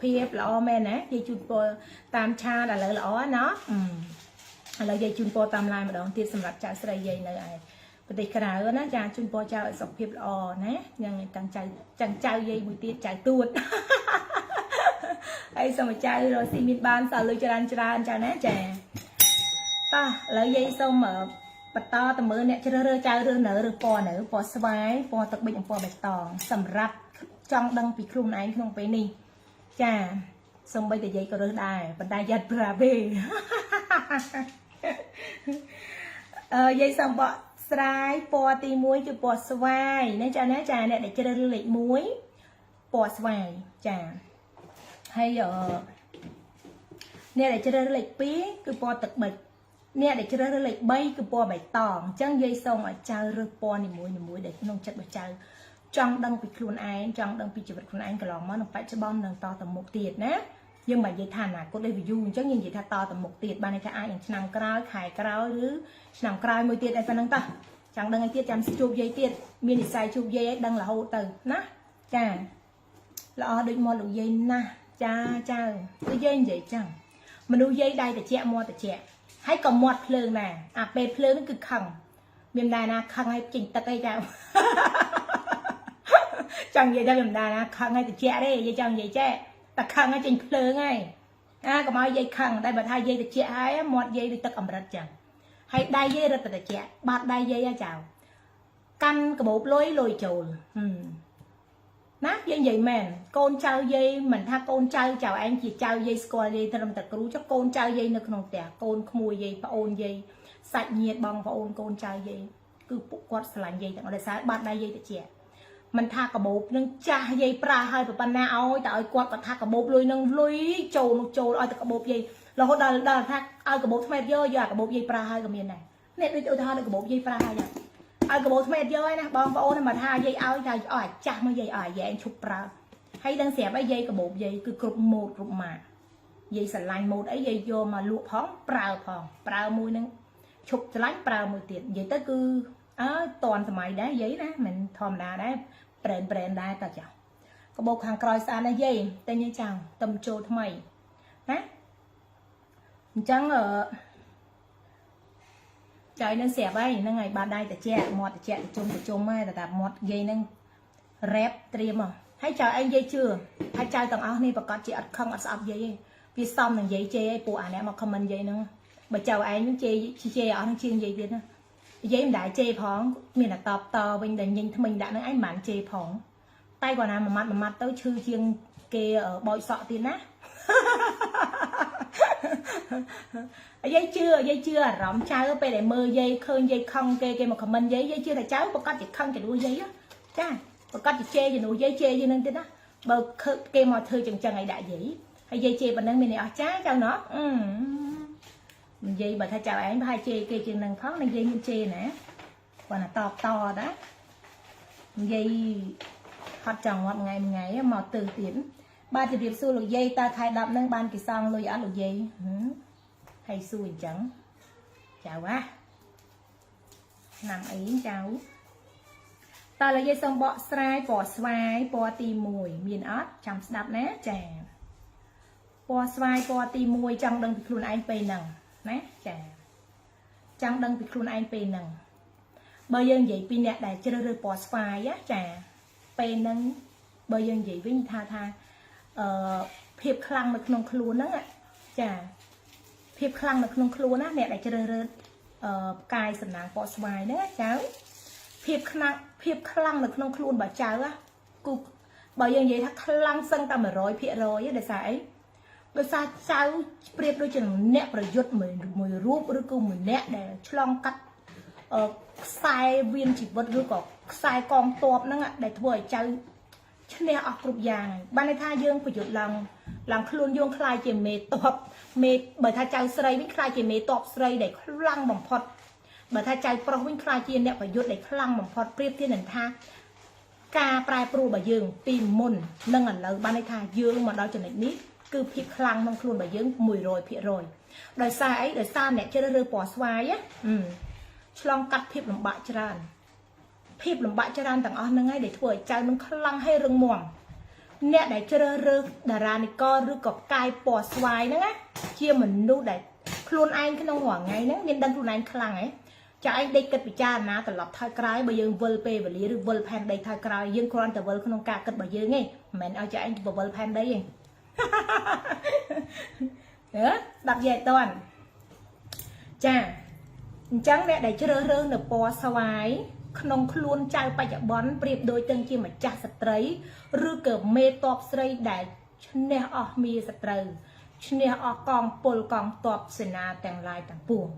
ភាពល្អមែនណាយាយជូនពរតាមឆាដល់ឥឡូវល្អណោះឥឡូវយាយជូនពរតាមឡាយម្ដងទៀតសម្រាប់ចៅស្រីយាយនៅឯប្រទេសក្រៅណាចាជូនពរចៅឲ្យសុខភាពល្អណាយ៉ាងទាំងចៅយាយមួយទៀតចៅទួតហើយសូមចៅរស់ស៊ីមានបានសល់លុយច្រើនចៅណាចាតោះឥឡូវយាយសូមបន្តទៅមើលអ្នកជ្រើសរើសចៅរើសនៅឬពណ៌នៅពណ៌ស្វាយពណ៌ទឹកប៊ិចនិងពណ៌បៃតងសម្រាប់ចង់ដឹងពីខ្លួនឯងក្នុងពេលនេះចាសូម្បីតែយាយក៏រើសដែរប៉ុន្តែយ៉ាត់ប្រាប់ទេយាយសូមបកស្រាយពណ៌ទី1គឺពណ៌ស្វាយណាចាអ្នកដែលជ្រើសរើសលេខ1ពណ៌ស្វាយចាហើយអ្នកដែលជ្រើសរើសលេខ2គឺពណ៌ទឹកប៊ិចអ្នកដែលជ្រើសរើសលេខ3គឺពណ៌បៃតងអញ្ចឹងយាយសូមឲ្យចៅរើសពណ៌នីមួយដែលក្នុងចិត្តរបស់ចៅចង់ដឹងពីខ្លួនឯងចង់ដឹងពីជីវិតខ្លួនឯងកន្លងមកនិងបច្ចុប្បន្ននឹងតទៅមុខទៀតណាយើងមិននិយាយថាអនាគតដូច view អញ្ចឹងយើងនិយាយថាតទៅមុខទៀតបានន័យថាអាចនឹងឆ្នាំក្រោយខែក្រោយឬឆ្នាំក្រោយមួយទៀតតែប៉ុណ្្នឹងតោះចង់ដឹងឲ្យទៀតចាំជួបយាយទៀតមាននិស្ស័យជួបយាយឲ្យដឹងរហូតទៅណាចាល្អដូចមកលោកយាយណាស់ចាគឺយាយនិយាយចឹងមនុស្សយាយដៃតិចមាត់តិចហើយក៏មាត់ភ្លើងដែរអាពេលភ្លើងហ្នឹងគឺខឹងមានដែរណាខឹងឲ្យចេញទឹកអីចាចង់និយាយថាមានដែរណាខឹងឲ្យតិចទេយាយចង់និយាយចេះតែខឹងឲ្យចេញភ្លើងហើយកុំឲ្យយាយខឹងតែបើថាយាយតិចហើយមាត់យាយដូចទឹកអម្រឹតចឹងហើយដៃយាយរត់តែតិចបាត់ដៃយាយចៅកាន់កបោបលុយចូលណាយាយនិយាយមែនកូនចៅយាយមិនថាកូនចៅឯងជាចៅយាយស្គាល់យាយត្រឹមតែគ្រូចុះកូនចៅយាយនៅក្នុងផ្ទះកូនក្មួយយាយប្អូនយាយសាច់ញាតិបងប្អូនកូនចៅយាយគឺពួកគាត់ស្រឡាញ់យាយទាំងអស់ដោយសារបាត់ដៃយាយតិចមិនថាកបោបនឹងចាស់យាយប្រាហើយប៉ុណ្ណាឲ្យតែឲ្យគាត់គាត់ថាកបោបលុយនឹងលុយចូលឲ្យតែកបោបយាយរហូតដល់ថាឲ្យកបោបថ្មីយកអាកបោបយាយប្រាហើយក៏មានដែរនេះដូចឧទាហរណ៍កបោបយាយប្រាហើយឲ្យកបោបថ្មីយកឯណាបងប្អូនមកថាយាយឲ្យតែឲ្យចាស់មកយាយឲ្យយាយឈប់ប្រើហើយដឹងស្រាប់អីយាយកបោបយាយគឺគ្រប់ម៉ូតគ្រប់ម៉ាកយាយស្រឡាញ់ម៉ូតអីយាយយកមកលក់ផងប្រើមួយនឹងឈប់ស្រឡាញ់ប្រើមួយទៀតនិយាយទៅគឺតនសម័យដែរយាយណាមិនធម្មតាដែរប្រេនដែរតើចាកបោបខាងក្រោយស្អាតណាស់យាយតែយាយចង់តឹមចូលថ្មីណាអញ្ចឹងចៃនឹងស្រាប់ហើយហ្នឹងហើយបាត់ដៃតិចមាត់តិចជុំហើយតែមាត់យាយនឹងរ៉េបត្រៀមមកហើយចៅឯងយាយជឿហើយចៅទាំងអស់នេះប្រកាសជាអត់ខឹងអត់ស្អប់យាយទេវាសមនឹងយាយជេរឲ្យពួកអានេះមកខមមិនយាយហ្នឹងបើចៅឯងជេរអស់នឹងជាងយាយទៀតណាយាយមិនដែរជេរផងមានតែតវិញតែញញថ្មិញដាក់នឹងឯងមិនបានជេរផងតែគាត់ណាមួយម៉ាត់ទៅឈឺជាងគេបោចសក់ទៀតណាយាយជឿអារម្មណ៍ចៅពេលដែលមើលយាយឃើញយាយខឹងគេមកខមមិនយាយជឿថាចៅប្រកាសជាខឹងជំនួសយាយចាប្រកាសជាជេរជំនួសយាយជេរនឹងទៀតណាបើគេមកធ្វើចឹងឲ្យដាក់យាយហើយយាយជេរប៉ុណ្ណឹងមានអស់ចាចៅណោះនិយាយបើថាចៅឯងប្រហែលជេរគេជាងនឹងផងនឹងយាយមានជេរណាគាត់ណាតណានិយាយហត់ចង់ងាប់ថ្ងៃមកទើទៀតបាទជម្រាបសួរលោកយាយតើខែ10ហ្នឹងបានគេសងលុយអត់លោកយាយហើយសួរអញ្ចឹងចៅឆ្នាំអីចៅតើលោកយាយសូមបកស្រាយពណ៌ស្វាយពណ៌ទី1មានអត់ចាំស្ដាប់ណាចាពណ៌ស្វាយពណ៌ទី1ចង់ដឹងពីខ្លួនឯងពេលហ្នឹងណាចាចង់ដឹងពីខ្លួនឯងពេលហ្នឹងបើយើងនិយាយពីអ្នកដែលជ្រើសរើសពណ៌ស្វាយចាពេលហ្នឹងបើយើងនិយាយវិញថាភាពខ្លាំងនៅក្នុងខ្លួនហ្នឹងចាភាពខ្លាំងនៅក្នុងខ្លួនណាអ្នកដែលជ្រើសរើសផ្កាយសំណាងពណ៌ស្វាយហ្នឹងចៅភាពខ្លាំងនៅក្នុងខ្លួនបើចៅគឺបើយើងនិយាយថាខ្លាំងសឹងតែ 100% ដោយសារអីដោយសារចៅប្រៀបដូចជាអ្នកប្រយុទ្ធមួយរូបឬក៏មួយអ្នកដែលឆ្លងកាត់ខ្សែវៀនជីវិតឬក៏ខ្សែកងទ័ពហ្នឹងដែលធ្វើឲ្យចៅឈ្នះអស់គ្រប់យ៉ាងបានន័យថាយើងប្រយុទ្ធឡើងខ្លួនយើងខ្លាយជាមេតបបើថាចៅស្រីវិញខ្លាយជាមេតបស្រីដែលខ្លាំងបំផុតបើថាចៅប្រុសវិញខ្លាយជាអ្នកប្រយុទ្ធដែលខ្លាំងបំផុតប្រៀបធៀបនឹងថាការប្រែប្រួលរបស់យើងពីមុននឹងឥឡូវបានន័យថាយើងមកដល់ចំណុចនេះគឺភាពខ្លាំងក្នុងខ្លួនរបស់យើង 100% ដោយសារអីដោយសារអ្នកជ្រើសរើសពណ៌ស្វាយឆ្លងកាត់ភាពលំបាកច្រើនទាំងអស់ហ្នឹងហើយដែលធ្វើឲ្យចៅនឹងខ្លាំងហើយរឹងមាំ nè để chơi rơ đà ra này co rư cọp cài bỏ xoài nữa á chia mình nu để luôn anh cái nông hoàng ngày nữa nên đăng luôn anh khăng ấy cho anh đây cất bị cha ná từ lọt thay cái bây giờ vơi pe và lý được vơi pan đây thay cái dương con từ vơi không nông cả cất bây giờ nghe mình ao cho anh vơi pan đấy nữa đặt về toàn cha chẳng lẽ để chơi rơ nè bỏ xoài nông luôn trai bây giờ bón bịp đôi chân chia mà chặt sạch đấy rư cờ mê top sấy để nè ở mi sạch đấy nè ở con pol con top sena tàng lai tàng buồn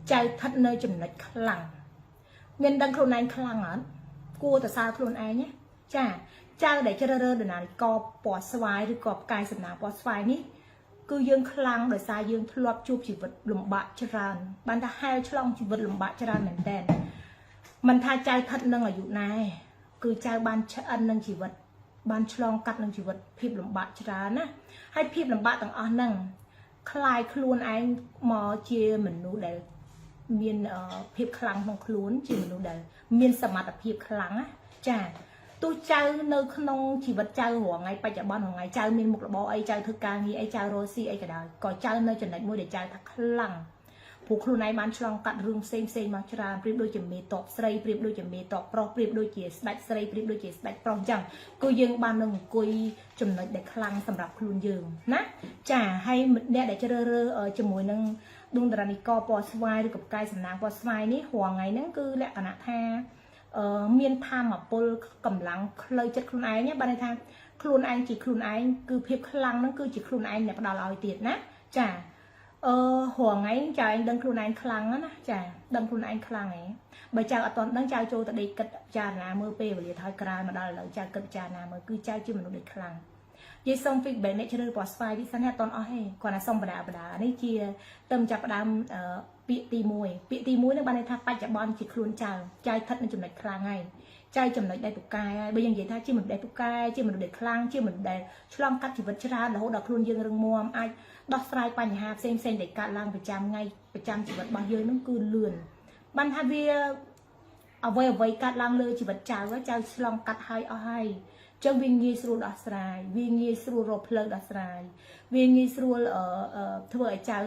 trai thật nơi chùm nạch khăng miền đăng khuôn anh khăng á cua từ sao khuôn anh nhé cha cha để chơi rơ để nào co bỏ xoài rồi cọp cài sạch nào bỏ xoài ní cứ dương khăng để xa dương lọp chụp chỉ vật lùm bạ cho ra ban ta hai trong chỉ vật lùm bạ cho ra mình đèn mình thay trai thật nâng ở dụ này cứ trai ban ăn nâng chỉ vật ban chlong cắt nâng chỉ vật phim làm bạc chả ná hay phim làm bạc tầng on nâng khai luôn anh mò chia mình nụ để miền phim khăng không luôn chỉ mình nụ để miền sầm mặt phim khăng á chả tôi trai nơi không chỉ vật traiหัว ngày bây giờ banหัว ngày trai miền một là bò ấy trai thức ca nghi ấy trai rosi ấy cả đời còn trai nơi trần đánh môi để trai thật khăngผู้ครูในบ้านฉลองกัดเรื่องเซ็งมาชราเปรียบโดยจะมีตอบใส่เปรียบโดยจะมีตอบปลอกเปรียบโดยเจียสได้ใส่เปรียบโดยเจียสได้ปลอกจังก็ยังบ้านหนึ่งกุยจำนวนเด็กคลังสำหรับครูยืงนะจ่าให้เนี่ยได้จะเรื่อจมูกนึงดวงตรานิกปอสวายหรือกับกายสำนักปอสวายนี่หัวไงนั่นคือแหละขณะท่าเมียนพามาปลกำลังเลยจัดครูไอ้เนี่ยบ้านในทางครูไอ้จีครูไอ้คือเพียบคลังนั่นคือจีครูไอ้เนี่ยเราเอาเตียดนะจ่าหัวไงจ่าดังครูนายคลังนะจ่าดังครูนายคลังไงใบจ่าตอนดังจ่าโจตะเด็กกัดจ่านาเมื่อเปย์บริทอยกลายมาได้แล้วจ่ากัดจ่านาเมื่อคือจ่าชื่อมันเด็กคลังยี่ส่งฟิกเบนเนเชอร์ปอสไฟที่สันแห่ตอนอ้อให้ก่อนนะส่งประดานี่เชียเติมจากประดามปีตีมวยในบ้านในทักไปจากบอลจีครูนจ่าจ่าทัดมันจุดเด็กคลังไงใจจำเลยได้ตุกกายbây giờ vậy ta chỉ mìnhได้ตุกกายchỉ mìnhได้คลั่งchỉ mìnhได้ฉลองกัดชีวิตชราแล้วดอกครุนยืนเรื่องมัวไอ้ดอกสลายปัญหาเส้นเด็กการล่างประจำไงประจำชีวิตบางเยอะนั่นคือเลือนบรรทัดเวียเอาไว้การล่างเลยชีวิตจ่าว่าเจ้าฉลองกัดให้เอาให้เจ้าวิ่งยีสู่ดอกสลายวิ่งยีสู่รบเพลิงดอกสลายวิ่งยีสู่เถื่อเจ้า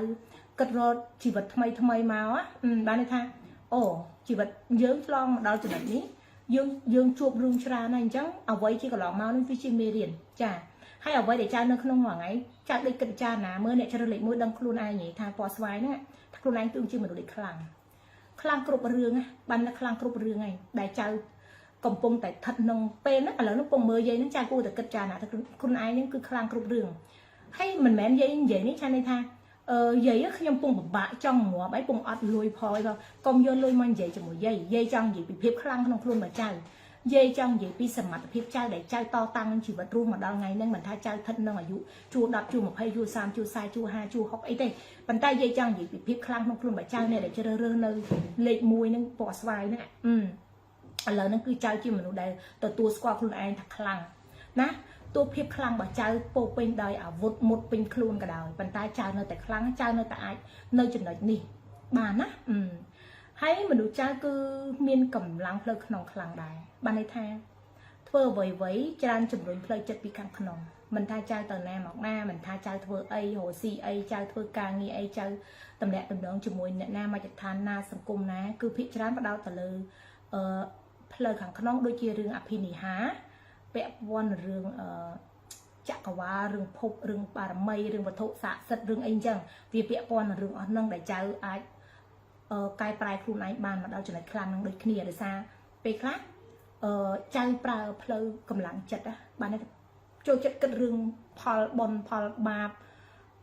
กระโดดชีวิตทำไมมาอ่ะบ้านในทางโอ้ชีวิตเยอะฉลองดาวจุดนี้dương chụp rung ra này chẳng ở vậy chỉ có lọ máu nên phi chim mê điển chả hay ở vậy để cha nơi không hoàng ấy cha đi cận cha nà mưa này cho lịch mưa đâm khuôn ai nhỉ thang pos vai nữa khuôn anh tương chưa mà được khlang cột rương á ban là khlang cột rương này đại cha cầm pông tại thật nông pen á là nó pông mưa dây nó cha cô từ cận cha nà khuôn ai những cứ khlang cột rương hay mình mẹ dây vậy ní cha này tha dây á nhom pông bạ trong mùa bãi pông ọt lùi phơi thôi công vô lùi mang dây cho một dây trong gì bị phép khlang không luôn mà cha dây trong gì bị sầm mặt phép cha để cha to tăng chỉ vật ruộng mà đo ngày nên mình thay cha thân nâng ở dụ chu đập chu một hay chu sam chu sai chu hai chu học ấy đây bàn tay dây trong gì bị phép khlang không luôn mà cha này để cho rơ nơi lệ mùi nên bỏ xoài nữa lời nó cứ cha chứ mình đâyตัวสควอคลุนไอถักคลังนะตัวเพียบคลังบ่เจ้าโปเป็นได้อาวุธหมดเป็นคลุนกระดาษบรรดาเจ้าเนื้อแต่คลังเจ้าเนื้อแต่ไอเนื้อจุดไหนนี่บานนะให้มันดูเจ้าคือเมียนกำลังเพลิดขนมคลังได้บานในทางเธอไว้จานจุดรุ่นเพลิดจัดปีการขนมมันท่าเจ้าตอนแนมออกหน้ามันท่าเจ้าเธอไอโหซีไอเจ้าเธอกางงี้ไอเจ้าตำแหน่งตำแหน่งจุดมวยเนี่ยหน้ามาจากทานนาสังคมนะคือพิจารณาประดาวแต่เลยเพลิดขังขนมโดยเฉพาะเรื่องอภินิหารแปะวนเรื่องจักรวาลเรื่องภพเรื่องปารมีเรื่องวัตถุศาสตร์เรื่องไอ้จังวิเปียปอนเรื่องนั่งได้เจอไอกายปลายครูนายบานมาเอาจุดไหนคลางนั่งโดยเคลียร์ได้ซาไปคลาใจปลาเพลกำลังจัดอะบานนี้โจจัดกันเรื่องพอลบอลพอลบาป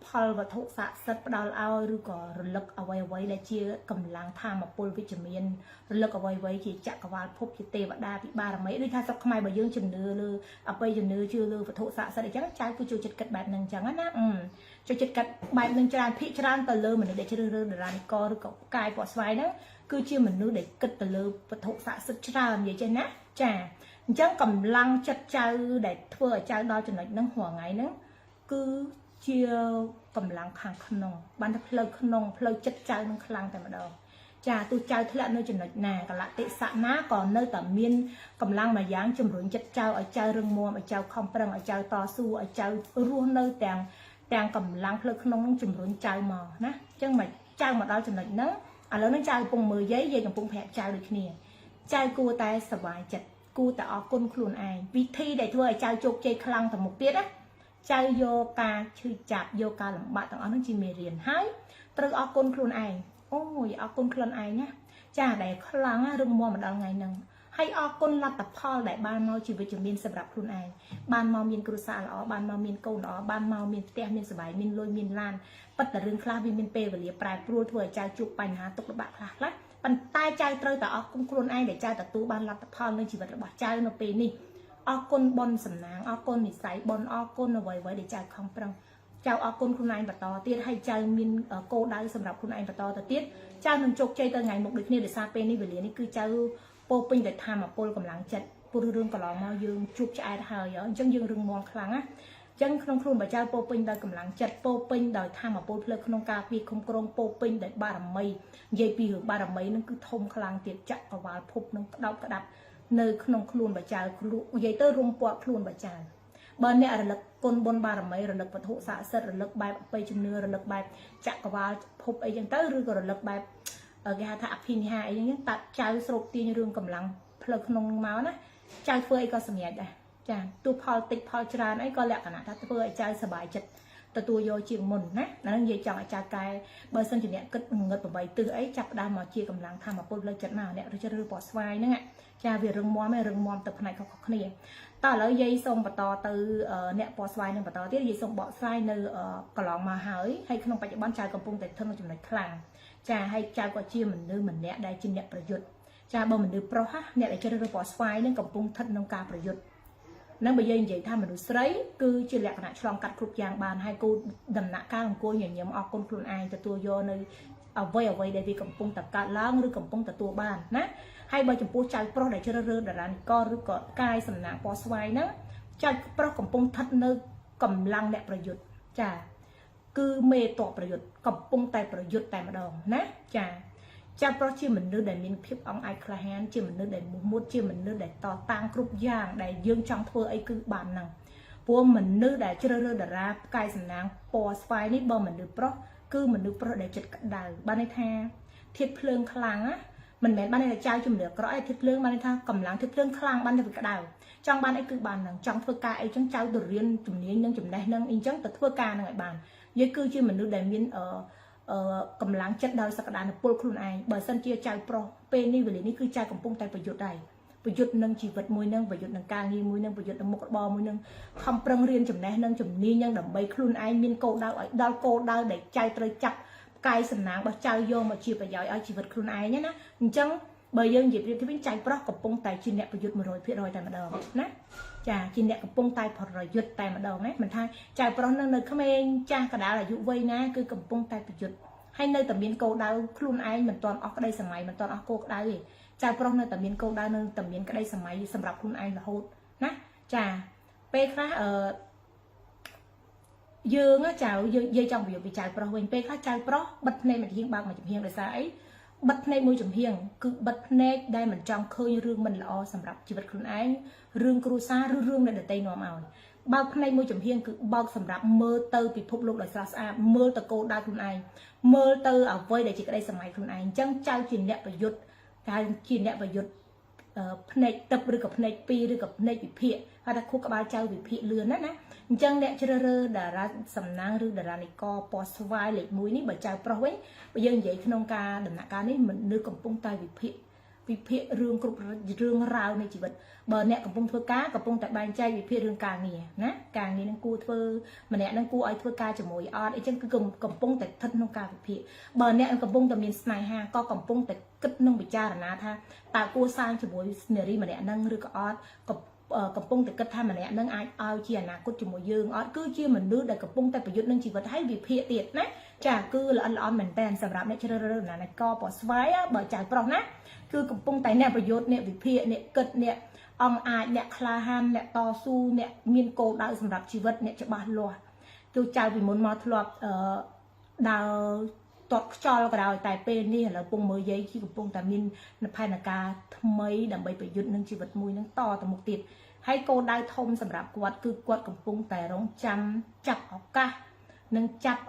พอลวัตถุศาสตร์ประดาเอาหรือก็ระลึกเอาไว้ได้เชื่อกำลังทางมาปนวิจมีนระลึกเอาไว้ที่จักรวาลภพจิตเทวดาพิบาลไม่ได้ท่าสักขมายบ่ยื่นจนเนื้อเลยเอาไปจนเนื้อชื่อเลยวัตถุศาสตร์ได้จังใจคือโจจัดกันแบบหนึ่งจังนะโจจัดกันแบบหนึ่งจานพิจารณาตะเลยเหมือนเด็กชื่อเรื่องเดรันก็หรือก็กายปอดไฟนะคือเชื่อเหมือนนู้เด็กกัดตะเลยวัตถุศาสตร์ชราอย่างเช่นนะจ้าจังกำลังจัดใจเด็กทั่วใจดอจนหนึ่งนั่งหัวไงนั่งคือเชื่อกำลังขังขนมบันทึกเพลิงขนมเพลิงจัดใจนั่งคลังแต่มาดอ ចាទូចៅធ្លាក់នៅចំណុចណាកលតិសៈណាក៏នៅតែមានកម្លាំងមួយយ៉ាងជំរុញចិត្តចៅឲ្យចៅរឹងមាំឲ្យចៅខំប្រឹងឲ្យចៅតស៊ូឲ្យចៅរស់នៅទាំងកម្លាំងផ្លូវក្នុងនឹងជំរុញចៅមកណាអញ្ចឹងមិនចៅមកដល់ចំណុចហ្នឹងឥឡូវនឹងចៅកំពុងមើលយាយកំពុងប្រាប់ចៅដូចគ្នាចៅគួរតែសុបាយចិត្តគួរតែអរគុណខ្លួនឯងវិធីដែលធ្វើឲ្យចៅជោគជ័យខ្លាំងទៅមុខទៀតណាចៅយកការឈឺចាប់យកការលំបាកទាំងអស់ហ្នឹងជាមេរៀនហើយត្រូវអរគុណខ្លួនឯងអូយអរគុណខ្លួនឯងណាចាដែលខ្លាំងរឹងមាំមកដល់ថ្ងៃហ្នឹងហើយអរគុណលទ្ធផលដែលបានមកជីវិតជំនាញសម្រាប់ខ្លួនឯងបានមកមានគ្រួសារល្អបានមកមានកូនល្អបានមកមានផ្ទះមានសុបាយមានលុយមានឡានប៉ុន្តែរឿងខ្លះវាមានពេលវេលាប្រែប្រួលធ្វើឲ្យចៅជួបបញ្ហាទុក្ខលំបាកខ្លះប៉ុន្តែចៅត្រូវតែអរគុណខ្លួនឯងដែលចៅទទួលបានលទ្ធផលនៅជីវិតរបស់ចៅនៅពេលនេះអរគុណបុណ្យសំណាងអរគុណនិស្ស័យបុណ្យអរគុណអ្វីៗដែលចៅខំប្រឹងចៅអរគុណខ្លួនឯងបន្តទៀតហើយចៅមានគោលដៅសម្រាប់ខ្លួនឯងបន្តទៅទៀតចៅនឹងជោគជ័យទៅថ្ងៃមុខដូចគ្នាដោយសារពេលនេះវេលានេះគឺចៅពោពេញដោយធម៌ពលកម្លាំងចិត្តពុទ្ធរឿងកន្លងមកយើងជួបឆ្អែតហើយអញ្ចឹងយើងរឹងមាំខ្លាំងណាអញ្ចឹងក្នុងខ្លួនបើចៅពោពេញដោយកម្លាំងចិត្តពោពេញដោយធម៌ពលផ្លូវក្នុងការពីគុំក្រងពោពេញដោយបារមីនិយាយពីរឿងបារមីនឹងគឺធំខ្លាំងទៀតចក្រវាលភពនឹងក្តោបក្តាប់នៅក្នុងខ្លួនបើចៅនិយាយទៅរុំពាត់ខ្លួនបើចៅបើអ្នករលឹកគុណបុណ្យបារមីរលឹកវត្ថុស័ក្តិសិទ្ធិរលឹកបែបអបិយជំនឿរលឹកបែបចក្រវាលភពអីចឹងទៅឬក៏រលឹកបែបគេហៅថាអភិនិហាអីចឹងតាត់ចៅស្រូបទាញរឿងកម្លាំងផ្លូវក្នុងមកណាចៅធ្វើអីក៏សម្រេចដែរចាទោះផលតិចផលច្រើនអីក៏លក្ខណៈថាធ្វើឲ្យចៅសប្បាយចិត្តទទួលយកជាងមុនណាហ្នឹងនិយាយចង់ឲ្យចៅកែបើសិនជាអ្នកគិតងឹត8ទិសអីចាប់ដើមមកជាកម្លាំងធម៌ពលផ្លូវចិត្តមកអ្នករឺពណ៌ស្វាយហ្នឹងចាវារឹងមាំឯងរឹងមាំទៅផ្នែកខុសៗគ្នាតើឥឡូវយាយសូមបន្តទៅអ្នកពណ៌ស្វាយនឹងបន្តទៀតយាយសូមបកស្រាយនៅកន្លងមកហើយក្នុងបច្ចុប្បន្នចៅកំពុងតែធ្វើនៅចំណុចខ្លាំងចាហើយចៅក៏ជាមនុស្សម្នាក់ដែលជាអ្នកប្រយុទ្ធចាបើមនុស្សប្រុសអ្នកដែលជ្រើសរើសពណ៌ស្វាយនឹងកំពុងស្ថិតក្នុងការប្រយុទ្ធនឹងបើយើងនិយាយថាមនុស្សស្រីគឺជាលក្ខណៈឆ្លងកាត់គ្រប់យ៉ាងបានហើយគូដំណាក់កាលអង្គុយញញឹមអរគុណខ្លួនឯងទទួលយកនៅអ្វីដែលវាកំពុងតែកើតឡើងឬកំពុងទទួលបានណាហើយបើចំពោះចៅប្រុសដែលជ្រើសរើសតារានិកឬក៏កាយសំណាងពណ៌ស្វាយហ្នឹងចៅប្រុសកំពុងស្ថិតនៅកម្លាំងអ្នកប្រយុទ្ធចាគឺមេតបប្រយុទ្ធកំពុងតែប្រយុទ្ធតែម្ដងណាចាចៅប្រុសជាមនុស្សដែលមានភាពអង់អាចក្លាហានជាមនុស្សដែលមោះមុតជាមនុស្សដែលតតាំងគ្រប់យ៉ាងដែលយើងចង់ធ្វើអីគឺបានហ្នឹងព្រោះមនុស្សដែលជ្រើសរើសតារាកាយសំណាងពណ៌ស្វាយនេះបើមនុស្សប្រុសគឺមនុស្សប្រុសដែលចិត្តក្តៅបានន័យថាធាតុភ្លើងខ្លាំងណាមិនមែនបានន័យថាចៅជំនឿក្រអីធាតុភ្លើងបានន័យថាកម្លាំងធាតុភ្លើងខ្លាំងបានតែវាក្តៅចង់បានអីគឺបានហ្នឹងចង់ធ្វើការអីចឹងចៅទៅរៀនជំនាញនឹងចំណេះនឹងអីចឹងទៅធ្វើការនឹងឲ្យបានយើងគឺជាមនុស្សដែលមានកម្លាំងចិត្តដោយសក្តានុពលខ្លួនឯងបើសិនជាចៅប្រុសពេលនេះវេលានេះគឺចៅកំពុងតែប្រយុទ្ធដែរប្រយុទ្ធនឹងជីវិតមួយនឹងប្រយុទ្ធនឹងការងារមួយនឹងប្រយុទ្ធនឹងមុខរបរមួយនឹងខំប្រឹងរៀនចំណេះនឹងជំនាញនឹងដើម្បីខ្លួនឯងមានគោលដៅឲ្យដល់គោលដៅដែលចៅត្រូវចាប់កាយសំណាងរបស់ចៅយកមកជាប្រយោជន៍ឲ្យជីវិតខ្លួនឯងណាអញ្ចឹងបើយើងនិយាយពីវិញចៅប្រុសកំពុងតែជាអ្នកប្រយុទ្ធ 100% តែម្ដងណាចាជាអ្នកកំពុងតែប្រយុទ្ធតែម្ដងណាមិនថាចៅប្រុសនៅក្មេងចាស់កដាលអាយុវ័យណាគឺកំពុងតែប្រយុទ្ធហើយនៅតែមានគោលដៅខ្លួនឯងមិនទាន់អស់ក្តីសម័យមិនទាន់អស់គោលដៅទេចៅប្រុសនៅតែមានគោលដៅនៅតែមានក្តីសម័យសម្រាប់ខ្លួនឯងរហូតណាចាពេលខ្លះយើងចៅយើងចង់និយាយពីចៅប្រុសវិញពេលខ្លះចៅប្រុសបិទភ្នែកមួយចំហៀងបើកមួយចំហៀងដោយសារអីបិទភ្នែកមួយចំហៀងគឺបិទភ្នែកដែលមិនចង់ឃើញរឿងមិនល្អសម្រាប់ជីវិតខ្លួនឯងរឿងគ្រួសារឬរឿងអ្នកដទៃនាំឲ្យបើកភ្នែកមួយចំហៀងគឺបើកសម្រាប់មើលទៅពិភពលោកដោយស្រស់ស្អាតមើលទៅគោលដៅខ្លួនឯងមើលទៅអ្វីដែលជាក្តីសម័យខ្លួនឯងអញ្ចឹងចៅជាអ្នកប្រយុទ្ធតែជាអ្នកប្រយុទ្ធភ្នែកទឹកឬក៏ភ្នែក2ឬក៏ភ្នែកវិភាគហៅថាខួរក្បាលចៅវិភាគលឿនណាអញ្ចឹងអ្នកជ្រើសរើសតារាសំណាងឬតារានិកពណ៌ស្វាយលេខ1នេះបើចៅប្រុសវិញបើយើងនិយាយក្នុងការដំណាក់កាលនេះមនុស្សកំពុងតែវិភាគរឿងគ្រប់រឿងរ៉ាវនៃជីវិតបើអ្នកកំពុងធ្វើការកំពុងតែបែងចែកវិភាគរឿងការងារណាការងារនឹងគួរធ្វើម្នាក់នឹងគួរឲ្យធ្វើការជាមួយអត់អីចឹងគឺកំពុងតែស្ថិតក្នុងការវិភាគបើអ្នកកំពុងតែមានស្នេហាក៏កំពុងតែគិតនឹងពិចារណាថាតើគួរសាងជាមួយនារីម្នាក់នឹងឬក៏អត់កំពុងតែគិតថាម្នាក់នឹងអាចឲ្យជាអនាគតជាមួយយើងអត់គឺជាមនុស្សដែលកំពុងតែប្រយុទ្ធនឹងជីវិតឲ្យវិភាគទៀតណាចាគឺល្អិតល្អន់មែនតើសម្រាប់អ្នកជ្រើសរើសណាកពណ៌ស្វាយបើចៅប្រុសណាគឺកំពុងតែអ្នកប្រយុទ្ធអ្នកវិភាគអ្នកគិតអ្នកអង្គអាចអ្នកក្លាហានអ្នកតស៊ូអ្នកមានគោលដៅសម្រាប់ជីវិតអ្នកច្បាស់លាស់ទូចៅពីមុនមកធ្លាប់ដើរ តតខ្យល់ក៏ដោយតែពេលនេះឥឡូវពងមើលយាយគឺកំពុងតែមានផែនការថ្មីដើម្បីប្រយុទ្ធនឹងជីវិតមួយនឹងតទៅមុខទៀតហើយគោលដៅធំសម្រាប់គាត់គឺគាត់កំពុងតែរងចាំចាប់ឱកាសនឹងចាប់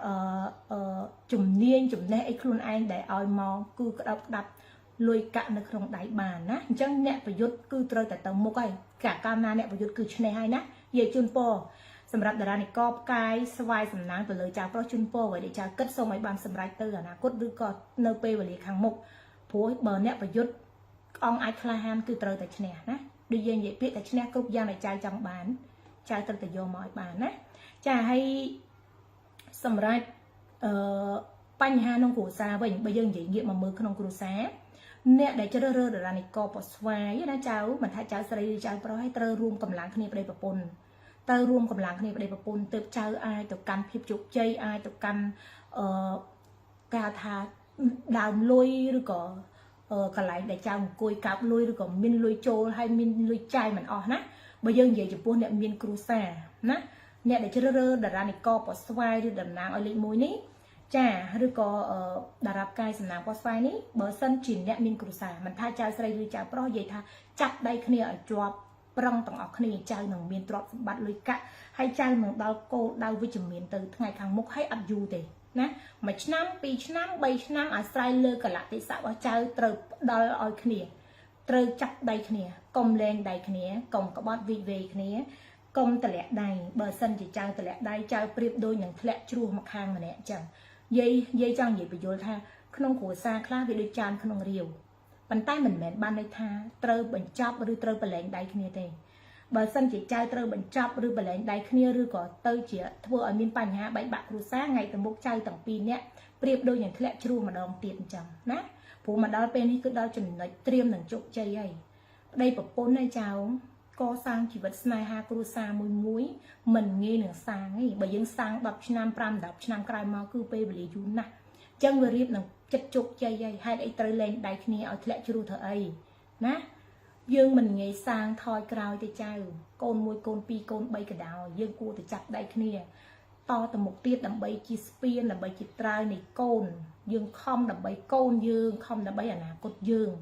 ជំនាញចំណេះអីខ្លួនឯងដែលឲ្យមកគឺក្តោបក្តាប់លុយកាក់នៅក្នុងដៃបានណាអញ្ចឹងអ្នកប្រយុទ្ធគឺត្រូវតែទៅមុខហើយកាលណាអ្នកប្រយុទ្ធគឺឈ្នះហើយណាយាយជូនពរសម្រាប់តារានិកផ្កាយស្វាយសំណាងទៅលើចៅប្រុសជូនពរឲ្យដែលចៅគិតសូមឲ្យបានសម្រេចទៅអនាគតឬក៏នៅពេលវេលាខាងមុខព្រោះបើអ្នកប្រយុទ្ធអង្គអាចក្លាហានគឺត្រូវតែឈ្នះណាដូចយើងនិយាយពាក្យតែឈ្នះគ្រប់យ៉ាងដែលចៅចង់បានចៅត្រូវតែយកមកឲ្យបានណាចាហើយសម្រាប់បញ្ហាក្នុងគ្រួសារវិញបើយើងនិយាយងាកមកមើលក្នុងគ្រួសារអ្នកដែលជ្រើសរើសតារានិកបស្វាយណាចៅមិនថាចៅស្រីឬចៅប្រុសឲ្យត្រូវរួមកម្លាំងគ្នាប្តីប្រពន្ធត្រូវរួមកម្លាំងគ្នាប្តីប្រពន្ធទើបចៅអាចទៅកាន់ភាពជោគជ័យអាចទៅកាន់គេថាដើមលុយឬក៏កន្លែងដែលចៅអង្គុយកាប់លុយឬក៏មានលុយចូលហើយមានលុយចាយមិនអស់ណាបើយើងនិយាយចំពោះអ្នកមានគ្រួសារណាអ្នកដែលជ្រើសរើសតារានិកបស្វាយឬតំណាងឲ្យលេខ1នេះចាឬក៏តារាផ្កាយសំណាងបស្វាយនេះបើសិនជាអ្នកមានគ្រួសារមិនថាចៅស្រីឬចៅប្រុសនិយាយថាចាប់ដៃគ្នាឲ្យជាប់ប្រឹងទាំងអស់គ្នាចៅនឹងមានទ្រព្យសម្បត្តិលុយកាក់ហើយចៅនឹងដល់គោលដៅវិជ្ជមានទៅថ្ងៃខាងមុខហើយអត់យូរទេណា1ឆ្នាំ2ឆ្នាំ3ឆ្នាំអាស្រ័យលើកលៈទេសៈរបស់ចៅត្រូវដល់ឲ្យគ្នាត្រូវចាប់ដៃគ្នាកុំលែងដៃគ្នាកុំក្បត់វិវេគ្នាកុំតម្លាក់ដៃបើសិនជាចៅតម្លាក់ដៃចៅប្រៀបដូចនឹងធ្លាក់ជ្រោះមកខាងម្នាក់អញ្ចឹងយាយចង់និយាយបញ្យល់ថាក្នុងគ្រួសារខ្លះវាដូចចានក្នុងរាវប៉ុន្តែមិនមែនបានន័យថាត្រូវបញ្ចប់ឬត្រូវប្រឡែងដៃគ្នាទេបើសិនជាចៅត្រូវបញ្ចប់ឬប្រឡែងដៃគ្នាឬក៏ទៅជាធ្វើឲ្យមានបញ្ហាបែកបាក់គ្រួសារថ្ងៃទៅមុខចៅទាំងពីរនាក់ប្រៀបដូចនឹងធ្លាក់ជ្រោះម្ដងទៀតអញ្ចឹងណាព្រោះមកដល់ពេលនេះគឺដល់ចំណុចត្រៀមនឹងជោគជ័យហើយប្តីប្រពន្ធហើយចៅកសាងជីវិតស្នេហាគ្រួសារមួយមិនងាយនឹងសាងទេបើយើងសាង10ឆ្នាំ5-10ឆ្នាំក្រោយមកគឺពេលវេលាយូរណាស់អញ្ចឹងវារៀបនឹងចិត្តជោគជ័យហើយហេតុអីត្រូវលែងដៃគ្នាឲ្យធ្លាក់ជ្រោះធ្វើអីណាយើងមិនងាយសាងថយក្រោយទៅចៅកូន1កូន2កូន3ក៏ដោយយើងគួរតែចាប់ដៃគ្នាតទៅមុខទៀតដើម្បីជាស្ពានដើម្បីជាត្រើយនៃកូនយើងខំដើម្បីកូនយើងខំដើម្បីអនាគតយើង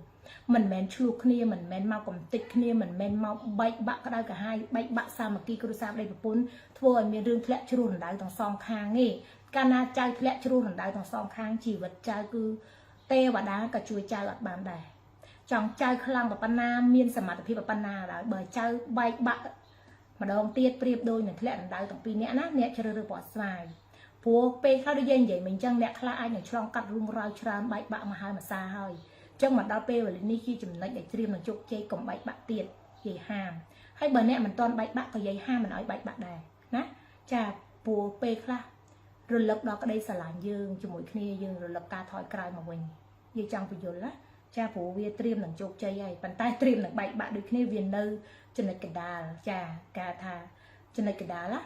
មិនមែនឆ្លោះគ្នាមិនមែនមកកំទេចគ្នាមិនមែនមកបែកបាក់ក្តៅក្រហាយបែកបាក់សាមគ្គីគ្រួសារប្តីប្រពន្ធធ្វើឲ្យមានរឿងធ្លាក់ជ្រោះរណ្ដៅទាំងសងខាងទេកាលណាចៅធ្លាក់ជ្រោះរណ្ដៅទាំងសងខាងជីវិតចៅគឺទេវតាក៏ជួយចៅអត់បានដែរចង់ចៅខ្លាំងប៉ុណ្ណាមានសមត្ថភាពប៉ុណ្ណាដែរបើចៅបែកបាក់ម្ដងទៀតប្រៀបដូចនឹងធ្លាក់រណ្ដៅទាំងពីរអ្នកណាអ្នកជ្រើសរើសពណ៌ស្វាយព្រោះពេលខ្លះដូចយើងនិយាយមិនអញ្ចឹងអ្នកខ្លះអាចនឹងឆ្លងកាត់រឿងរ៉ាវច្រើនបែកបាក់មកហើយមួយសាហើយចឹងមកដល់ពេលវេលានេះគឺចំណុចដែលត្រៀមនឹងជោគជ័យកុំបែកបាក់ទៀតយាយហាមហើយបើអ្នកមិនទាន់បែកបាក់ក៏យាយហាមមិនឲ្យបែកបាក់ដែរណាចាព្រោះពេលខ្លះរលឹកដល់ក្តីស្រឡាញ់យើងជាមួយគ្នាយើងរលឹកការថយក្រោយមកវិញយាយចង់បញ្យល់ណាចាព្រោះវាត្រៀមនឹងជោគជ័យហើយប៉ុន្តែត្រៀមនឹងបែកបាក់ដូចគ្នាវានៅចំណុចកណ្ដាលចាការថាចំណុចកណ្ដាលណា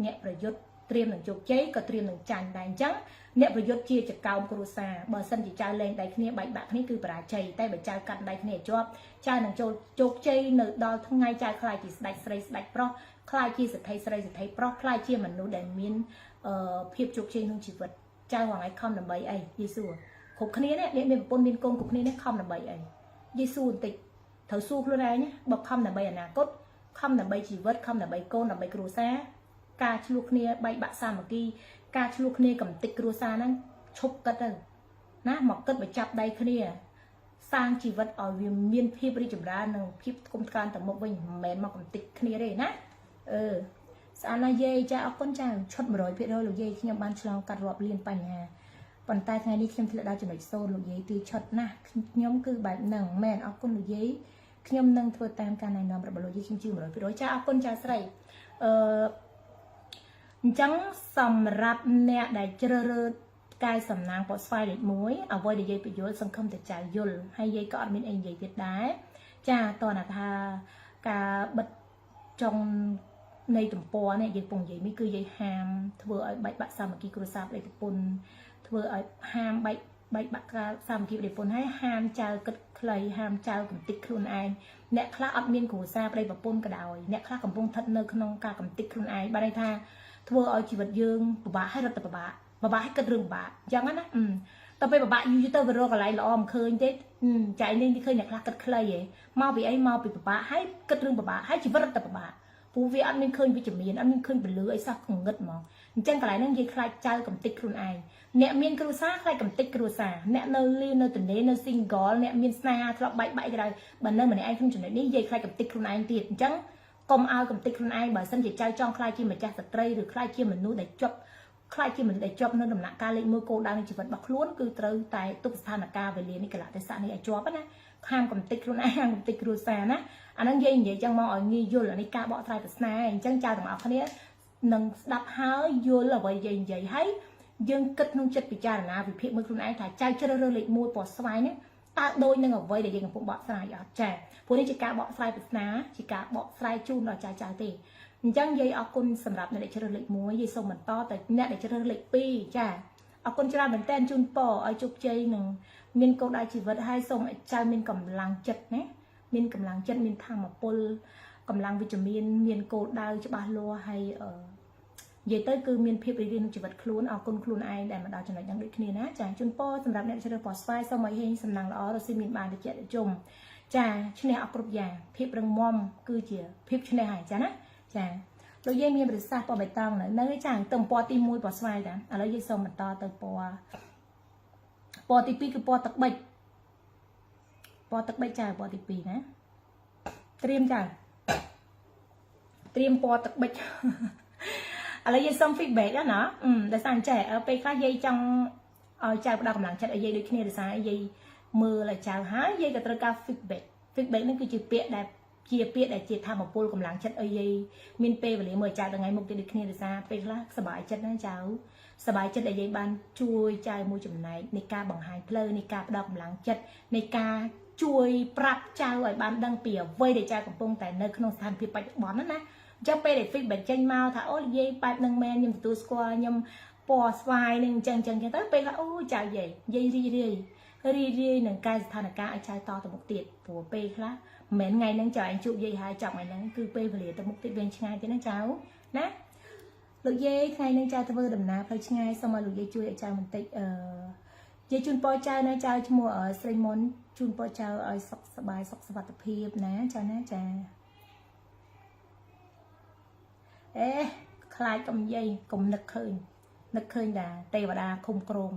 អ្នកប្រយុទ្ធត្រៀមនឹងជោគជ័យក៏ត្រៀមនឹងចាញ់ដែរអញ្ចឹងអ្នកប្រយុទ្ធជាចកោមគ្រួសារបើសិនជាចៅលែងដៃគ្នាបែកបាក់គ្នាគឺបរាជ័យតែបើចៅកាត់ដៃគ្នាជាប់ចៅនឹងចូលជោគជ័យនៅដល់ថ្ងៃចៅខ្លាយជាស្ដេចស្រីស្ដេចប្រុសខ្លាយជាសេដ្ឋីស្រីសេដ្ឋីប្រុសខ្លាយជាមនុស្សដែលមានភាពជោគជ័យក្នុងជីវិតចៅហងៃខំដើម្បីអីយេស៊ូគ្រប់គ្នានេះអ្នកមានប្រពន្ធមានកូនគ្រប់គ្នានេះខំដើម្បីអីយេស៊ូបន្តិចត្រូវសួរខ្លួនឯងបើខំដើម្បីអនាគតខំដើម្បីជីវិតខំដើម្បីកូនដើម្បីគ្រួសារការឆ្លោះគ្នាបែកបាក់សាមគ្គីការឆ្លោះគ្នាកំតិចគ្រួសារហ្នឹងឈប់គិតទៅណាមកគិតបញ្ចាប់ដៃគ្នាសាងជីវិតឲ្យវាមានភាពរីកចម្រើននិងភាពថ្កុំថ្កើងទៅមុខវិញមិនមែនមកកំតិចគ្នាទេណាស្អាតណាស់យាយចាអរគុណចាឈុត 100% លោកយាយខ្ញុំបានឆ្លងកាត់រាប់លានបញ្ហាប៉ុន្តែថ្ងៃនេះខ្ញុំធ្លាក់ដល់ចំណុច0លោកយាយទីឈុតណាស់ខ្ញុំគឺបែបហ្នឹងមែនអរគុណលោកយាយខ្ញុំនឹងធ្វើតាមការណែនាំរបស់លោកយាយខ្ញុំជឿ 100% ចាអរគុណចាស្រីអញ្ចឹងសម្រាប់អ្នកដែលជ្រើសរើសកាយសំណាងពណ៌ស្វាយលេខ1អ្វីដែលយាយបញ្យល់សង្ឃឹមតែចៅយល់ហើយយាយក៏អត់មានអីនិយាយទៀតដែរចាតើណាថាការបិទចុងនៃទំព័រនេះយាយពងនិយាយនេះគឺយាយហាមធ្វើឲ្យបែកបាក់សាមគ្គីគ្រួសារប្តីប្រពន្ធធ្វើឲ្យហាមបែកបាក់ការសាមគ្គីប្តីប្រពន្ធហើយហាមចៅគិតខ្លីហាមចៅកំតិចខ្លួនឯងអ្នកខ្លះអត់មានគ្រួសារប្តីប្រពន្ធក៏ដោយអ្នកខ្លះកំពុងស្ថិតនៅក្នុងការកំតិចខ្លួនឯងបានន័យថាធ្វើឲ្យជីវិតយើងពិបាកហើយរត់ទៅពិបាក bà bá cất rừng bà chẳng á tao bây bà bá như tao vừa rồi còn lại là om khơi thế chạy nên đi khơi nhạc là cất khơi vậy mau bị ấy mau bị bà bá hay cất rừng bà bá hay chỉ vất tập bà bá phú vi ăn nên khơi với chấm miền ăn nên khơi bị lưỡi sao còn ngất mà chẳng còn lại nên dây khai chơi cầm tích luôn ai nẹt miên kêu xa khai cầm tích kêu xa nẹt nơi liu nơi tình đế nơi single nẹt miên sna thọ bậy bậy cái này bản nơi mà này anh không chuẩn đấy dây khai cầm tích luôn ai tiền chẳng công ao cầm tích luôn ai bởi sân chỉ chơi trong khai chi mà cha sợi tray rồi khai chi mình nuôi để chọc khai chi mình để chọc nơi đầm nặng ca lên mưa cô đang chỉ vật bọc luôn cứ từ tại tục san là ca về liền đi cái lại tại sao này chó bắt á ham cầm tích luôn ai ham cầm tích luôn xa á anh đang dây vậy chẳng mọi nghi vô là đi ca bỏ trai tại sna chẳng chào thằng áo cái này nâng đập háo vô là vậy vậy thấy dương kết nông chất bị cha là vì phía mới luôn ai thải trai chơi rơi lịch môi bỏ xoay nhé ta đôi nâng ở vây để dừng phụ bỏ xoay ở trẻ phụ nữ chỉ cả bỏ xoay bị ná chỉ cả bỏ xoay chun rồi trái trái thì chẳng dây ở con sầm rạp này để chơi lịch môi dây sông mình to tại nè để chơi lịch pi cha ở con chơi mình tên chun bỏ ở chụp chơi nừng miền câu đại chỉ vật hai sông lại trai miền cầm làng chật nhé miền cầm làng chật miền thang mà pol cầm làng vitamin miền câu đau cho ba lô hay ở vậy tới cứ miền phía bên chỉ vật khuôn ở con khuôn ai để mà đào cho nó chẳng được kia ná chàng chun po sầm rạp này chơi bỏ xoay sau mấy hình sầm nằng đó rồi xin miền bàn để chạy để chùm chà trên này ở cột già phía rừng mom cứ chỉ phía trên này hải chán á chà rồi dây miền bị sa po bạch tông này nơi chàng tầm po tim môi bỏ xoay đã ở đây dây sông mình to từ po tim pi cứ po tắc bạch chà po tim pi nè tiêm po tắc bạch ở đây dây xong feedback đó nó để sang trẻ ở pe khác dây trong chào đào cầm lặng chặt ở dây đôi khi để sang dây mưa là chào hái dây cả cao feedback nó cứ chữ bịa đẹp để chia tham một pol cầm lặng chặt ở dây min pe và lấy mời chào từ ngày một đôi khi để sang pe khác sờ bài chặt nó chào sờ bài chặt ở dây ban chui chai môi chùm nàyในca bằng hai plơในca đào cầm lặng chặtในca chui prap chào ở ban đăng pìa vây để chào cầm pông tại nơi không tham pìa bạch bón đó nè chắc pe để feedback tranh mau thà ôi dây bạch nâng men nhưng tôi square nhưng bỏ xoay nên chân tới pe là ôi chào dây ri nâng ca thà là ca trai to từ một tiệt của pe lá mến ngày nâng chờ anh chụp dây hai chồng này nâng cứ pe về từ một tiệt bên ngay tới nó cháu nè lục dây ngày nâng chào tôi đầm nà phải ngay xong rồi lục dây chui để chào một tiệt dây chun po chào nè chào cho mua ở Simon chun po chào ở sọc bài sọc sập tập hiệp nè chào nè chàoคล้ายกับยัยกลมนึกเคยด่าเทวดาคุมโกรง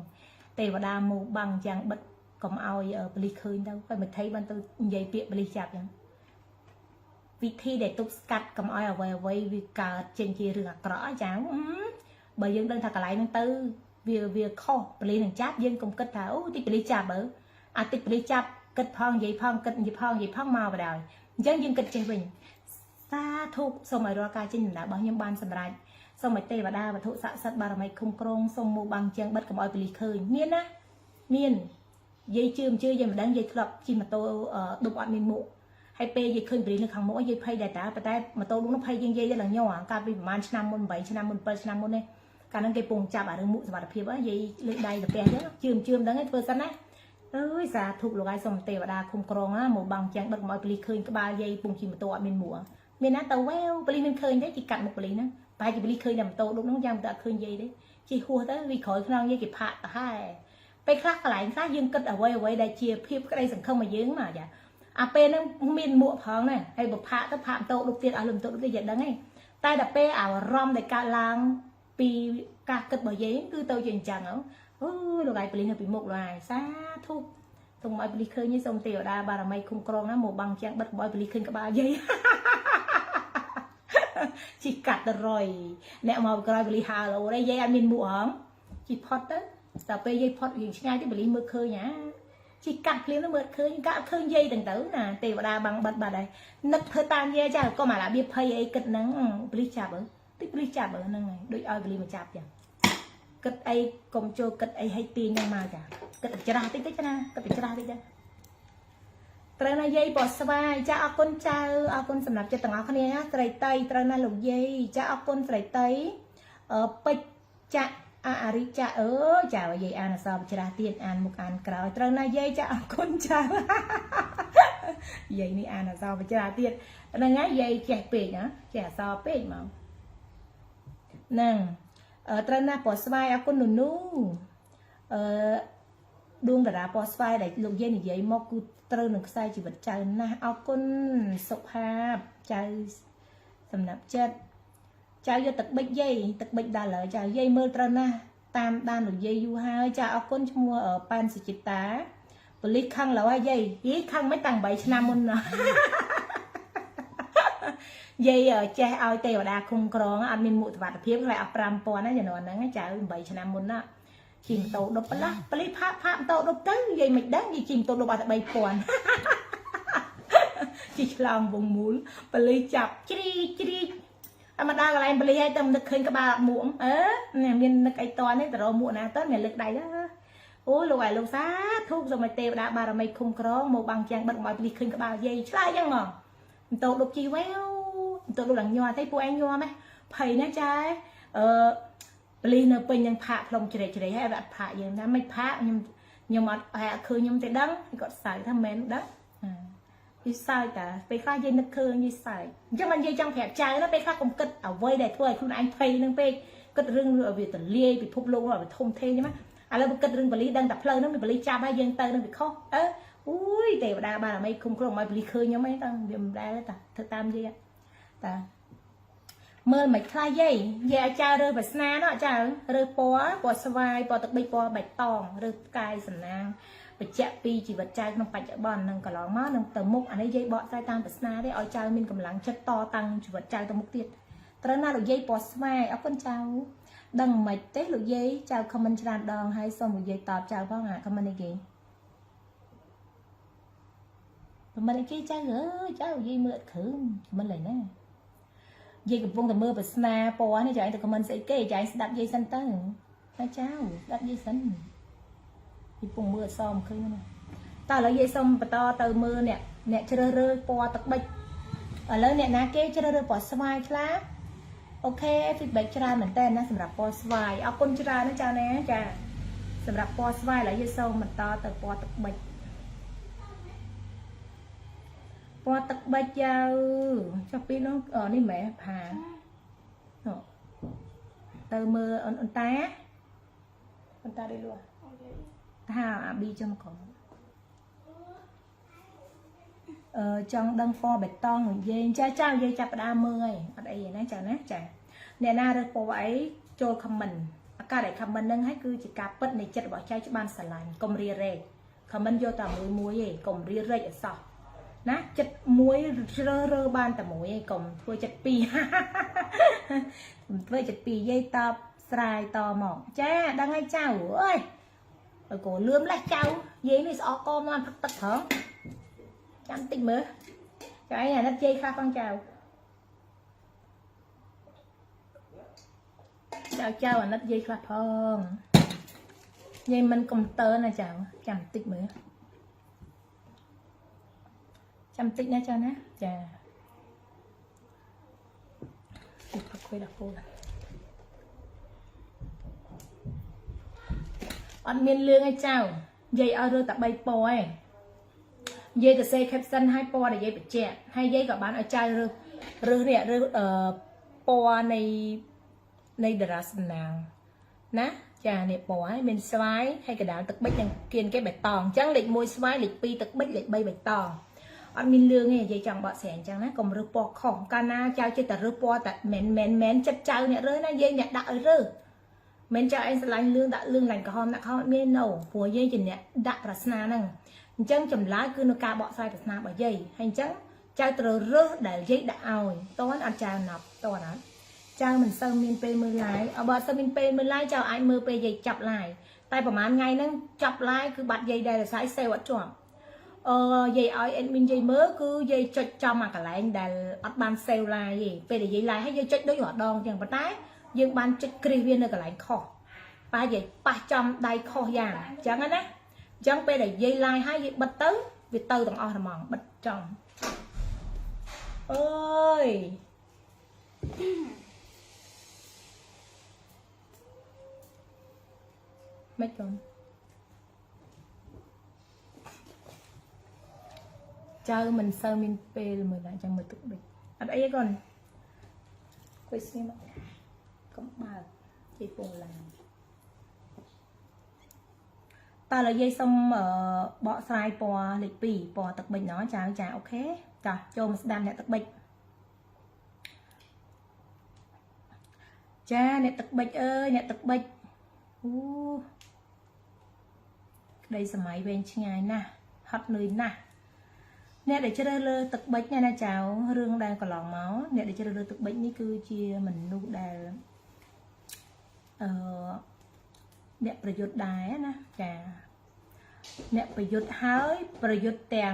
เทวดาโมบังยังบัดกลมเอาบริเคยđâu phải mình thấy ban tôiยัยเปียบริจับยังวิธีđể tục cắtกลมเอาไว้วิการเจนจีเรื่องกระจ้าวbởi dân đơn thật lại năng tư việc kho b리 năng chắp dân cùng kết thảo tích b리 chắp ở tích b리 chắp kết phong vậy phong màu vào đời dân kết chơi mình ta thuộc xong rồi ra ca trên đã bao nhiêu ban sầm rải xong rồi tê và đa và thụ sạ sắt ba mày không krong xong mua bằng chân bất cầm oi bì khơi miên dây chưa dây mà đang dây club chi mà tôi đục ọt miên mụ hay pe dây khơi bì lực hàng mỗi dây pay đại tá mà tôi đúng nó pay dây đây là nhỏ ca bì man năm môn 7 năm môn 8 năm môn này cả năng cây pùng chạm ở đường mụ và đặc biệt á dây lưỡi đầy được kè chứ chưa đang hết vừa sẵn đấy ơi giả thuộc lục ai xong tê và đa không krong á một bằng chân bất cầm oi bì khơi cái ba dây pùng chi mà tôi ọt miên mụ miền Nam tàu veo, beli mình khơi đấy chỉ cạn một beli nữa, bài chỉ beli khơi nằm tàu đúng nó giam ta khơi dây đấy, chỉ hùa tới vì khỏi khăn dây kịp hạ hai,ไปkhác lại khác dương cất ở quay đây chia phép cái đây sẵn không mà dướng mà dạ, pe nó miền muộn phong này, hay bậc hạ tới phạm tàu đục tiền lùm tàu đục tiền đó ngay, tay đập pe rom để cả làng pi cả cất bờ giấy cứ tàu chuyện chẳng ấu, đồ gái beli nó bị một loài xa thu, thùng mọi beli khơi như sông tiểu đa bà là mày không còn nó một bằng trang bất mọi beli khơi cả ba giấy chỉ cắt rồi nè mà cái beli hà là đây dây ăn miên mũ hỏng chỉ pot đó sao bây dây pot hiện ngay cái beli mưa khơi nhá chỉ cắt liền nó mưa khơi cả khơi dây từng tử nè tì vào đa bằng bật bà đây nứt hơi tan dây cha có mà là biết pay ấy cất nắng beli chạp ở tích beli chạp ở nơi này đôi oi beli mà chạp vậy cất ấy công cho cất ấy hay tiền nhưng mà chả cất chả ra tích cho na cất chả ra tích đóตระนาเย่บอสบายจะเอาคนเจ้าเอาคนสำหรับจะต่างเอาคนนี้นะไตรไตตระนาหลงเย่จะเอาคนไตรไตไปจะอาริจะจะว่าเย่อ่านสอบจะได้เตียนอ่านมุกอ่านกล่าวตระนาเย่จะเอาคนเจ้าเย่นี่อ่านสอบจะได้เตียนนั่นไงเย่แจกเป็ดนะแจกสอบเป็ดมั้งนั่ง ត្រង់ណាពណ៌ស្វាយអរគុណនូដួងតារាពណ៌ស្វាយដែលលោកយាយនិយាយមកគឺត្រូវនឹងខ្សែជីវិតចៅណាស់អរគុណសុខភាពចៅសំណាប់ចិត្តចៅយកទឹកបិចយាយទឹកបិចដល់ហើយចៅយាយមើលត្រូវណាស់តាមដានលោកយាយយូរហើយចាអរគុណឈ្មោះប៉ែនសុចិតាប៉ូលីសខឹងឡើយយាយខឹងមិនតាំង8ឆ្នាំមុនណាយាយចេះឲ្យទេវតាคุ้មក្រងអត់មានមុខសុវត្ថិភាពខ្លាចអស់5000ណាជំនាន់ហ្នឹងចៅ8ឆ្នាំមុនណាជិះម៉ូតូដប់ប៉ុណ្ណាប៉ូលីសផាកម៉ូតូដប់ទៅយាយមិនដឹងយាយជិះម៉ូតូដប់អត់តែ3000ជិះឆ្លងវងមូលប៉ូលីសចាប់ជ្រីអមដាកន្លែងប៉ូលីសឲ្យតែនឹកឃើញក្បាលអត់មួកមាននឹកអីតនេះទៅរកមួកណាទៅមានលើកដៃអូលោកឯងលោកសាធូបសម័យទេវតាបារមីคุ้មក្រងមកបាំងជាងបិទមកឲ្យប៉ូលីសឃើញក្បាលយាយឆ្លើយចឹងមកម៉ូតូដប់ជីវ៉ាវម៉ូតូដប់ឡើងញ័រតែពួកឯងញ័រម៉េះភ័យណាចាប៉ូលីសនៅពេញនឹងផាកផ្លុំជ្រេកហើយអត់ផាកយើងណាមិនផាកខ្ញុំអត់ឃើញខ្ញុំទេដឹងគាត់សើចថាមែនដឹងយីសើចតាពេលខ្លះយាយនឹកឃើញយីសើចអញ្ចឹងមិនយាយចង់ប្រាប់ចៅណាពេលខ្លះកុំគិតអ្វីដែលធ្វើឲ្យខ្លួនឯងភ័យនឹងពេកគិតរឿងវាទលាយពិភពលោកវាធំធេងហ្នឹងឥឡូវគិតរឿងប៉ូលីសដឹងតែផ្លូវហ្នឹងប៉ូលីសចាប់ហើយយើងទៅនឹងវាខុសអូយទេវតាបារមីគុំគ្រងឲ្យប៉ូលីសឃើញខ្ញុំឯងតាវាមិនដែលតាធ្វើតាមយាយតាមើលមិនខ្លាចយាយឲ្យចៅរើសវាសនានោះចៅរើសពណ៌ស្វាយពណ៌ទឹកប៊ិចពណ៌បៃតងរើសផ្កាយសំណាងបញ្ជាក់ពីជីវិតចៅក្នុងបច្ចុប្បន្ននឹងកន្លងមកនឹងទៅមុខអានេះយាយបកស្រាយតាមវាសនាទេឲ្យចៅមានកម្លាំងចិត្តតតាំងជីវិតចៅទៅមុខទៀតត្រូវណាលោកយាយពណ៌ស្វាយអរគុណចៅដឹងមិនទេលោកយាយចៅខមមិនច្រើនដងហើយសូមលោកយាយតបចៅផងខមមិននេះគេខមមិននេះគេចៅអើយចៅយាយមើលអត់ឃើញខមមិនឡើយណាយាយកំពុងតែមើលវាសនាពណ៌នេះចៅឯងទៅខមមិនស្អីគេចៅឯងស្ដាប់យាយសិនទៅតែចៅស្ដាប់យាយសិនពីពងមើលអសមឃើញណាតើឥឡូវយាយសុំបន្តទៅមើលអ្នកជ្រើសរើសពណ៌ទឹកប៊ិចឥឡូវអ្នកណាគេជ្រើសរើសពណ៌ស្វាយខ្លះអូខេ feedback ច្រើនមែនតើណាសម្រាប់ពណ៌ស្វាយអរគុណច្រើនណាចៅណាចាសម្រាប់ពណ៌ស្វាយឥឡូវយាយសុំបន្តទៅពណ៌ទឹកប៊ិចពណ៌ទឹកប៊ិចយោចុះពីនោះនេះម៉ែផាទៅមើលអន្តាđây luônថាអាប៊ីចំក្រចង់ដឹងពណ៌បេតុងនិយាយចាចៅយាយចាប់ផ្ដើមមើលហើយអត់អីទេណាចាណាចាអ្នកណារើសពណ៌អីចូលខមមិនអាការដែលខមមិនហ្នឹងហើយគឺជាការពិតនៃចិត្តរបស់ចៅច្បាស់ស្រឡាញ់កុំរារែកខមមិនយកតែមួយទេកុំរារែកអសោះណាចិត្តមួយជ្រើរើបានតែមួយឯងកុំធ្វើចិត្តពីរធ្វើចិត្តពីរយាយតបស្រាយតមកចាដឹងហើយចៅអើយក៏លឿមលេះចៅយាយនេះស្អកកមកផឹកទឹកហ៎ចាំតិចមើលចៅឯងអាណិតយាយខ្លះផងចៅអាណិតយាយខ្លះផងយាយមិនកុំព្យូទ័រណាចៅចាំតិចមើលចាំតិចណាចៅណាចាផឹកခွေးដល់ពូអត់មានលឿងឯចៅយាយឲ្យរើសតែ3ពណ៌ឯងយាយទៅសេ caption ឲ្យពណ៌ដែលយាយបញ្ជាក់ហើយយាយក៏បានឲ្យចៅរើសនេះរើសពណ៌នៃតារាសំណាងណាចានេះពណ៌ហើយមានស្វាយហើយកដាលទឹកប៊ិចទាំងគៀនគេបៃតងអញ្ចឹងលេខ1ស្វាយលេខ2ទឹកប៊ិចលេខ3បៃតងអត់មានលឿងទេយាយចង់បកស្រាយអញ្ចឹងណាកុំរើសពណ៌ខុសកាលណាចៅចិត្តតែរើសពណ៌តែមែនចិត្តចៅអ្នករើសណាយាយអ្នកដាក់ឲ្យរើសមិនចៅឯងស្រឡាញ់លឿងដាក់លឿងឡាញ់ក្រហមដាក់ខោមានណូព្រោះយាយជាអ្នកដាក់ប្រាថ្នាហ្នឹងអញ្ចឹងចម្លើយគឺនៅការបកស្រាយប្រាថ្នារបស់យាយហើយអញ្ចឹងចៅត្រូវរើសដែលយាយដាក់ឲ្យតើអត់ចៅណាប់តើណាចៅមិនសូវមានពេលមើល live បើអត់សូវមានពេលមើល live ចៅអាចមើលពេលយាយចាប់ live តែប្រហែលថ្ងៃហ្នឹងចាប់ live គឺបាត់យាយដែររសាយសេវអត់ជាប់យាយឲ្យ admin យាយមើលគឺយាយចុចចំអាកន្លែងដែលអត់បានសេវ live ទេពេលដែលយាយ live ហើយយាយចុចដូចរដងអញ្ចឹងប៉ុន្តែយើងបានចុចគ្រីសវានៅកន្លែងខុសប៉ាយាយប៉ះចំដៃខុសយ៉ាងអញ្ចឹងណាអញ្ចឹងពេលដែលយាយ live ហើយយាយបិទទៅវាទៅទាំងអស់ហ្មងបិទចំអើយមិនកូនចៅមិនសូវមានពេលមើលអញ្ចឹងមើលទុកបិចអត់អីទេកូនគួយស្ងៀមកុំបើក ពីពងឡានតើឡើយយាយសុំបកស្រាយពណ៌លេខ2ពណ៌ទឹកប៊ិចណោះចាអូខេចាចូលមកស្ដាប់អ្នកទឹកប៊ិចចាអ្នកទឹកប៊ិចអើយអ្នកទឹកប៊ិចអូក្តីសម័យវែងឆ្ងាយណាស់ហត់នឿយណាស់អ្នកដែលជ្រើសរើសទឹកប៊ិចណាចៅរឿងដែលកន្លងមកអ្នកដែលជ្រើសរើសទឹកប៊ិចនេះគឺជាមនុស្សដែលអ្នកប្រយុទ្ធដែរណាចាអ្នកប្រយុទ្ធហើយប្រយុទ្ធទាំ